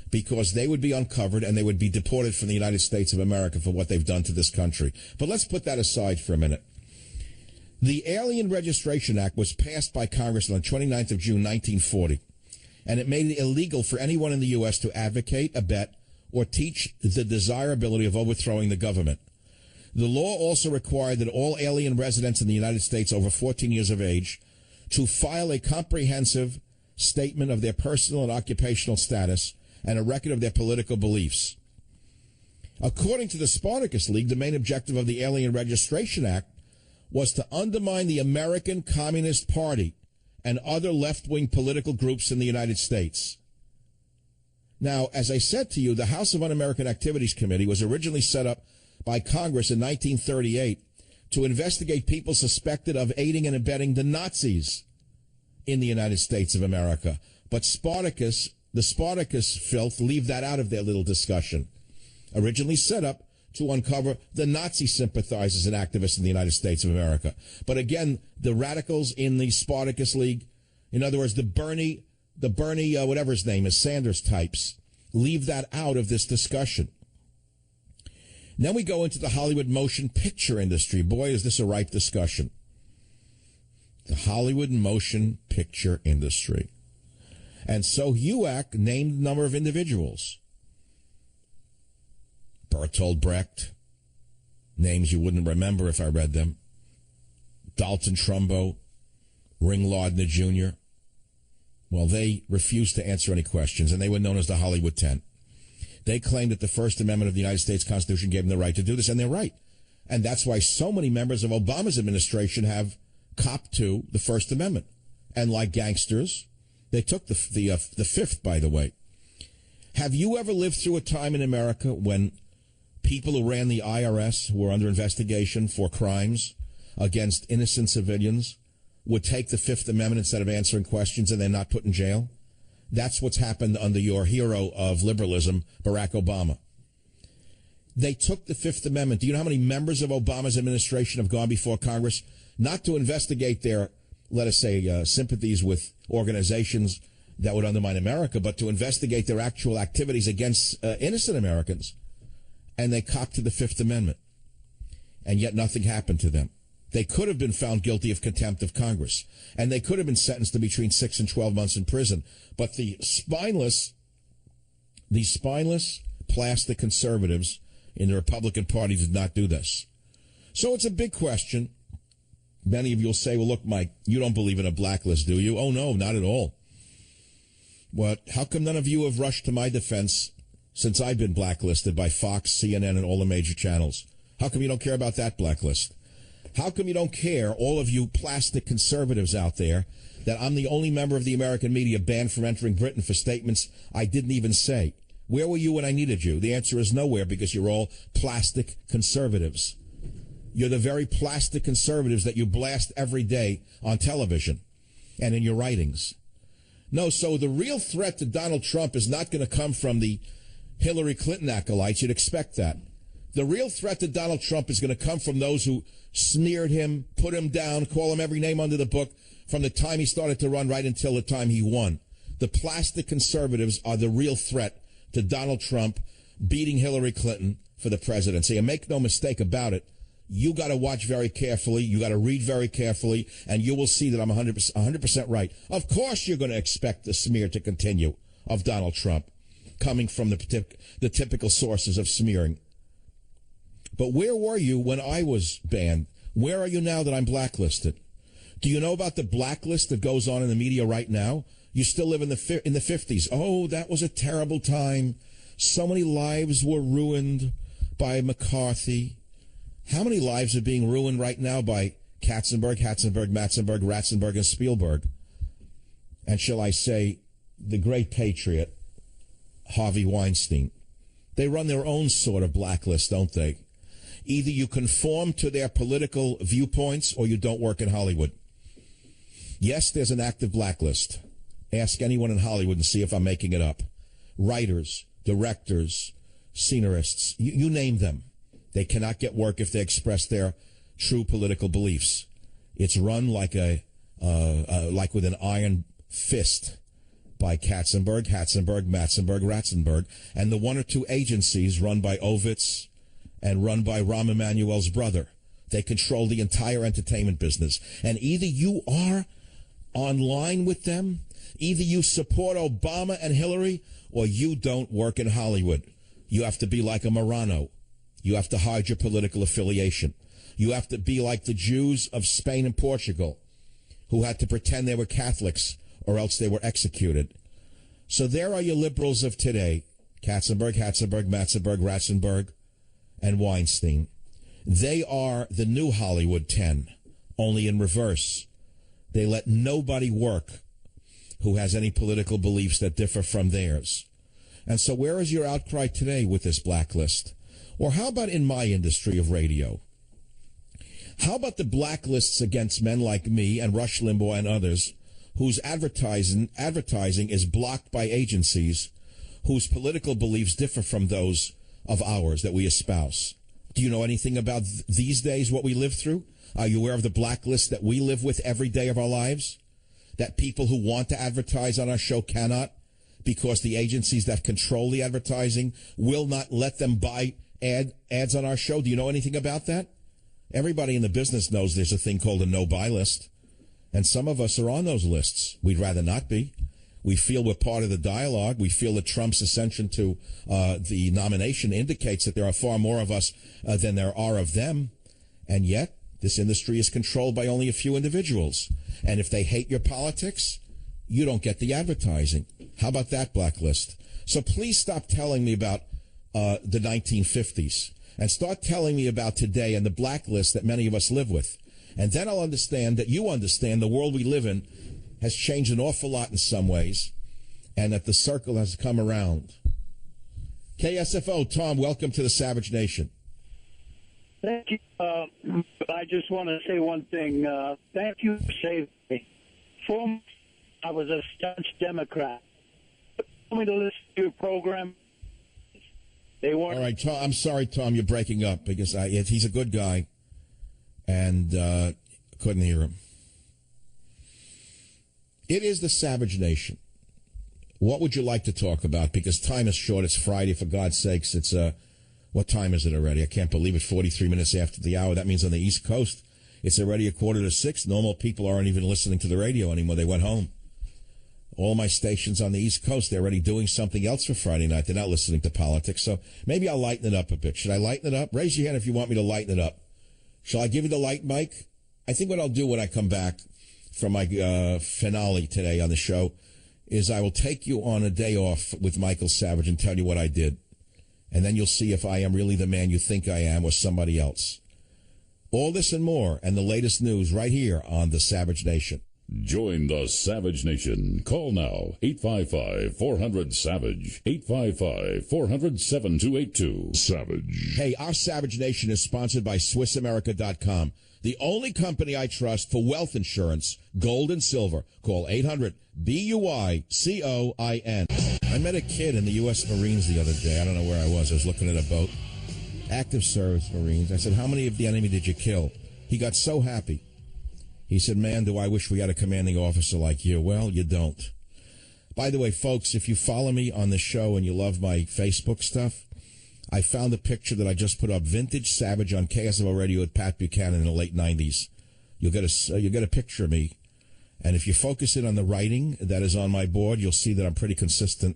because they would be uncovered and they would be deported from the United States of America for what they've done to this country. But let's put that aside for a minute. The Alien Registration Act was passed by Congress on the 29th of June, 1940. And it made it illegal for anyone in the U.S. to advocate, abet, or teach the desirability of overthrowing the government. The law also required that all alien residents in the United States over 14 years of age to file a comprehensive statement of their personal and occupational status and a record of their political beliefs. According to the Spartacus League, the main objective of the Alien Registration Act was to undermine the American Communist Party and other left-wing political groups in the United States. Now, as I said to you, the House of Un-American Activities Committee was originally set up by Congress in 1938 to investigate people suspected of aiding and abetting the Nazis in the United States of America. But the Spartacus filth, leave that out of their little discussion. Originally set up to uncover the Nazi sympathizers and activists in the United States of America. But again, the radicals in the Spartacus League, in other words, the Bernie, whatever his name is, Sanders types, leave that out of this discussion. Then we go into the Hollywood motion picture industry. Boy, is this a ripe discussion. The Hollywood motion picture industry. And so HUAC named a number of individuals. Bertolt Brecht, names you wouldn't remember if I read them. Dalton Trumbo, Ring Lardner Jr. Well, they refused to answer any questions, and they were known as the Hollywood 10. They claimed that the First Amendment of the United States Constitution gave them the right to do this, and they're right. And that's why so many members of Obama's administration have copped to the First Amendment. And like gangsters, they took the Fifth, by the way. Have you ever lived through a time in America when people who ran the IRS, who were under investigation for crimes against innocent civilians, would take the Fifth Amendment instead of answering questions and they're not put in jail? That's what's happened under your hero of liberalism, Barack Obama. They took the Fifth Amendment. Do you know how many members of Obama's administration have gone before Congress? Not to investigate their, let us say, sympathies with organizations that would undermine America, but to investigate their actual activities against innocent Americans. And they copped to the Fifth Amendment. And yet nothing happened to them. They could have been found guilty of contempt of Congress. And they could have been sentenced to between 6 and 12 months in prison. But the spineless plastic conservatives in the Republican Party did not do this. So it's a big question. Many of you will say, well, look, Mike, you don't believe in a blacklist, do you? Oh, no, not at all. What? How come none of you have rushed to my defense since I've been blacklisted by Fox, CNN, and all the major channels? How come you don't care about that blacklist? How come you don't care, all of you plastic conservatives out there, that I'm the only member of the American media banned from entering Britain for statements I didn't even say. Where were you when I needed you? The answer is nowhere, because you're all plastic conservatives. You're the very plastic conservatives that you blast every day on television and in your writings. No, so the real threat to Donald Trump is not going to come from the Hillary Clinton acolytes. You'd expect that. The real threat to Donald Trump is going to come from those who smeared him, put him down, call him every name under the book from the time he started to run right until the time he won. The plastic conservatives are the real threat to Donald Trump beating Hillary Clinton for the presidency. And make no mistake about it, you got to watch very carefully, you got to read very carefully, and you will see that I'm 100% right. Of course you're going to expect the smear to continue of Donald Trump, coming from the typical sources of smearing. But where were you when I was banned? Where are you now that I'm blacklisted? Do you know about the blacklist that goes on in the media right now? You still live in the 50s. Oh, that was a terrible time. So many lives were ruined by McCarthy. How many lives are being ruined right now by Katzenberg, Matzenberg, Ratzenberg, and Spielberg? And shall I say, the great patriot, Harvey Weinstein. They run their own sort of blacklist, don't they? Either you conform to their political viewpoints or you don't work in Hollywood. Yes, there's an active blacklist. Ask anyone in Hollywood and see if I'm making it up. Writers, directors, scenarists, you name them. They cannot get work if they express their true political beliefs. It's run like like with an iron fist by Katzenberg, Matzenberg, Ratzenberg, and the one or two agencies run by Ovitz and run by Rahm Emanuel's brother. They control the entire entertainment business. And either you are online with them, either you support Obama and Hillary, or you don't work in Hollywood. You have to be like a Morano. You have to hide your political affiliation. You have to be like the Jews of Spain and Portugal, who had to pretend they were Catholics or else they were executed. So there are your liberals of today, Katzenberg, Matzenberg, Ratzenberg, and Weinstein. They are the new Hollywood 10, only in reverse. They let nobody work who has any political beliefs that differ from theirs. And so where is your outcry today with this blacklist? Or how about in my industry of radio? How about the blacklists against men like me and Rush Limbaugh and others whose advertising is blocked by agencies whose political beliefs differ from those of ours that we espouse? Do you know anything about these days, what we live through? Are you aware of the blacklist that we live with every day of our lives? That people who want to advertise on our show cannot because the agencies that control the advertising will not let them buy ads on our show. Do you know anything about that? Everybody in the business knows there's a thing called a no-buy list. And some of us are on those lists. We'd rather not be. We feel we're part of the dialogue. We feel that Trump's ascension to the nomination indicates that there are far more of us than there are of them. And yet, this industry is controlled by only a few individuals. And if they hate your politics, you don't get the advertising. How about that blacklist? So please stop telling me about the 1950s and start telling me about today and the blacklist that many of us live with. And then I'll understand that you understand the world we live in has changed an awful lot in some ways and that the circle has come around. KSFO, Tom, welcome to the Savage Nation. Thank you. I just want to say one thing. Thank you for saving me. I was a staunch Democrat. Told me to listen to your program. They weren't. All right, Tom, I'm sorry, Tom, you're breaking up because he's a good guy and couldn't hear him. It is the Savage Nation. What would you like to talk about? Because time is short. It's Friday, for God's sakes. It's what time is it already? I can't believe it. 43 minutes after the hour. That means on the East Coast, it's already 5:45. Normal people aren't even listening to the radio anymore. They went home. All my stations on the East Coast, they're already doing something else for Friday night. They're not listening to politics. So maybe I'll lighten it up a bit. Should I lighten it up? Raise your hand if you want me to lighten it up. Shall I give you the light mic? I think what I'll do when I come back from my finale today on the show is I will take you on a day off with Michael Savage and tell you what I did. And then you'll see if I am really the man you think I am or somebody else. All this and more and the latest news right here on the Savage Nation. Join the Savage Nation. Call now, 855-400-SAVAGE, 855-400-7282. Savage. Hey, our Savage Nation is sponsored by SwissAmerica.com, the only company I trust for wealth insurance, gold and silver. Call 800-BUICOIN. I met a kid in the U.S. Marines the other day. I don't know where I was. I was looking at a boat. Active service Marines. I said, how many of the enemy did you kill? He got so happy. He said, man, do I wish we had a commanding officer like you. Well, you don't. By the way, folks, if you follow me on the show and you love my Facebook stuff, I found a picture that I just put up, Vintage Savage on KSLO Radio with Pat Buchanan in the late 90s. You'll get a picture of me. And if you focus in on the writing that is on my board, you'll see that I'm pretty consistent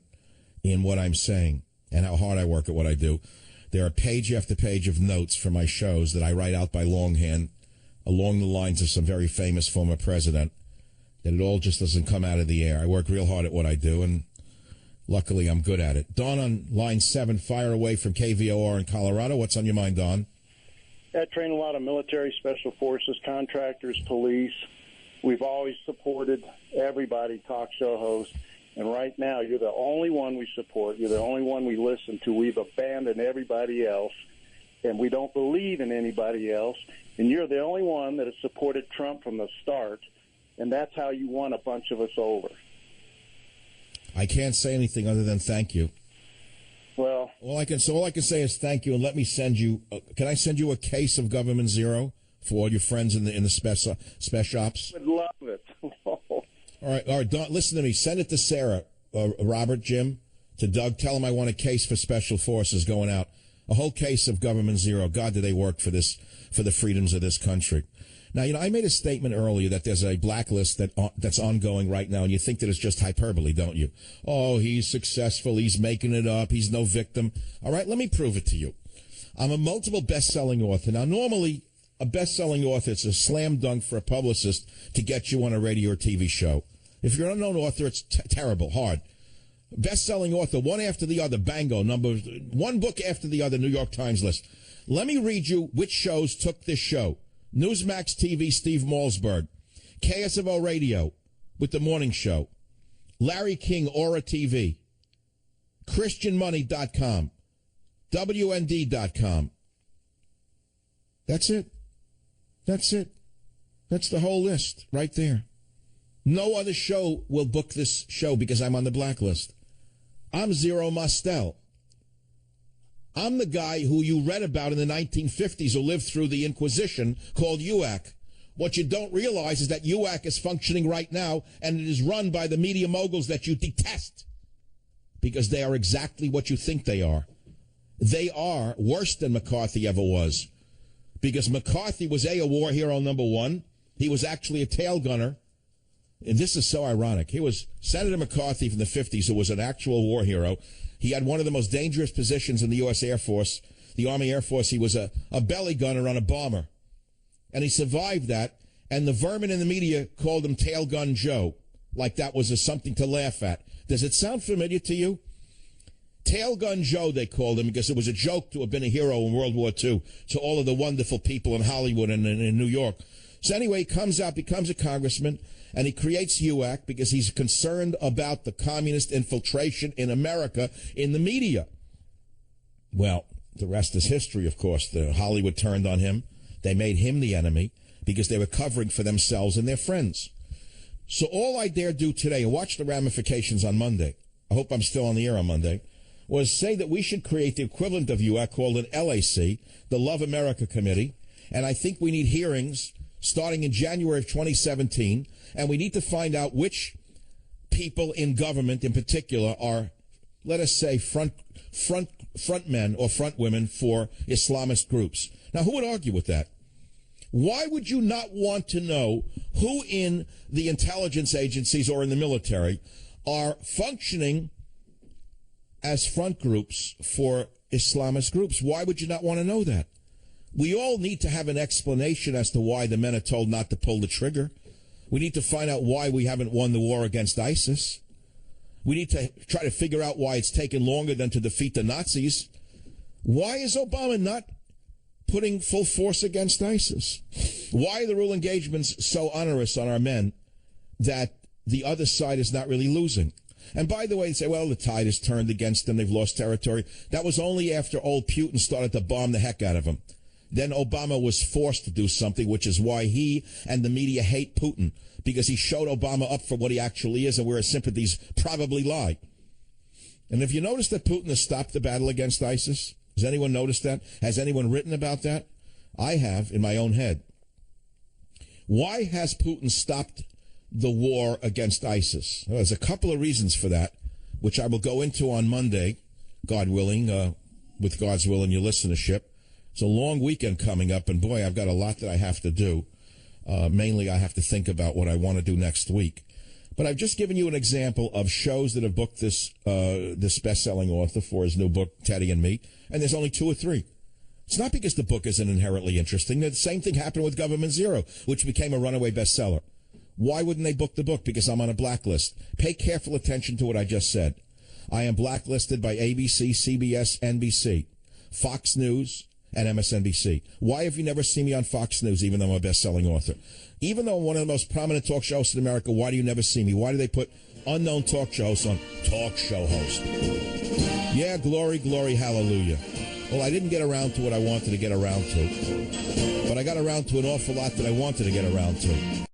in what I'm saying and how hard I work at what I do. There are page after page of notes for my shows that I write out by longhand along the lines of some very famous former president, that it all just doesn't come out of the air. I work real hard at what I do, and luckily I'm good at it. Don on line 7, fire away from KVOR in Colorado. What's on your mind, Don? I train a lot of military, special forces, contractors, police. We've always supported everybody, talk show hosts. And right now, you're the only one we support. You're the only one we listen to. We've abandoned everybody else, and we don't believe in anybody else. And you're the only one that has supported Trump from the start, and that's how you won a bunch of us over. I can't say anything other than thank you. Well, all I can say is thank you, and let me send you. Can I send you a case of Government Zero for all your friends in the spec ops? Would love it. All right, Don, listen to me. Send it to Sarah, Robert, Jim, to Doug. Tell them I want a case for Special Forces going out. A whole case of Government Zero. God, do they work for this, for the freedoms of this country. Now, I made a statement earlier that there's a blacklist that's ongoing right now, and you think that it's just hyperbole, don't you? Oh, he's successful. He's making it up. He's no victim. All right, let me prove it to you. I'm a multiple best-selling author. Now, normally, a best-selling author, it's a slam dunk for a publicist to get you on a radio or TV show. If you're an unknown author, it's terrible, hard. Best-selling author, one after the other, bango, one book after the other, New York Times list. Let me read you which shows took this show. Newsmax TV, Steve Malzberg. KSFO Radio with The Morning Show. Larry King, Aura TV. ChristianMoney.com. WND.com. That's it. That's it. That's the whole list right there. No other show will book this show because I'm on the blacklist. I'm Zero Mostel. I'm the guy who you read about in the 1950s who lived through the Inquisition called UAC. What you don't realize is that UAC is functioning right now, and it is run by the media moguls that you detest because they are exactly what you think they are. They are worse than McCarthy ever was, because McCarthy was a war hero number one. He was actually a tail gunner. And this is so ironic. He was Senator McCarthy from the 50s, who was an actual war hero. He had one of the most dangerous positions in the U.S. Air Force, the Army Air Force. He was a belly gunner on a bomber. And he survived that. And the vermin in the media called him Tail Gun Joe, like that was something to laugh at. Does it sound familiar to you? Tail Gun Joe, they called him, because it was a joke to have been a hero in World War II to all of the wonderful people in Hollywood and in New York. So anyway, he comes out, becomes a congressman, and he creates UAC because he's concerned about the communist infiltration in America in the media. Well, the rest is history, of course. Hollywood turned on him. They made him the enemy because they were covering for themselves and their friends. So all I dare do today, and watch the ramifications on Monday, I hope I'm still on the air on Monday, was say that we should create the equivalent of UAC called an LAC, the Love America Committee, and I think we need hearings starting in January of 2017, and we need to find out which people in government in particular are, let us say, front men or front women for Islamist groups. Now, who would argue with that? Why would you not want to know who in the intelligence agencies or in the military are functioning as front groups for Islamist groups? Why would you not want to know that? We all need to have an explanation as to why the men are told not to pull the trigger. We need to find out why we haven't won the war against ISIS. We need to try to figure out why it's taken longer than to defeat the Nazis. Why is Obama not putting full force against ISIS? Why are the rule engagements so onerous on our men that the other side is not really losing. And by the way, they say, well, the tide has turned against them. They've lost territory. That was only after old Putin started to bomb the heck out of them. Then Obama was forced to do something, which is why he and the media hate Putin, because he showed Obama up for what he actually is and where his sympathies probably lie. And if you notice that Putin has stopped the battle against ISIS, has anyone noticed that? Has anyone written about that? I have in my own head. Why has Putin stopped the war against ISIS? Well, there's a couple of reasons for that, which I will go into on Monday, God willing, with God's will and your listenership. It's a long weekend coming up, and boy, I've got a lot that I have to do. Mainly, I have to think about what I want to do next week. But I've just given you an example of shows that have booked this best-selling author for his new book, Teddy and Me, and there's only 2 or 3. It's not because the book isn't inherently interesting. The same thing happened with Government Zero, which became a runaway bestseller. Why wouldn't they book the book? Because I'm on a blacklist. Pay careful attention to what I just said. I am blacklisted by ABC, CBS, NBC, Fox News, and MSNBC. Why have you never seen me on Fox News, even though I'm a best-selling author? Even though I'm one of the most prominent talk show hosts in America, why do you never see me? Why do they put unknown talk show hosts on talk show host? Yeah, glory, glory, hallelujah. Well, I didn't get around to what I wanted to get around to, but I got around to an awful lot that I wanted to get around to.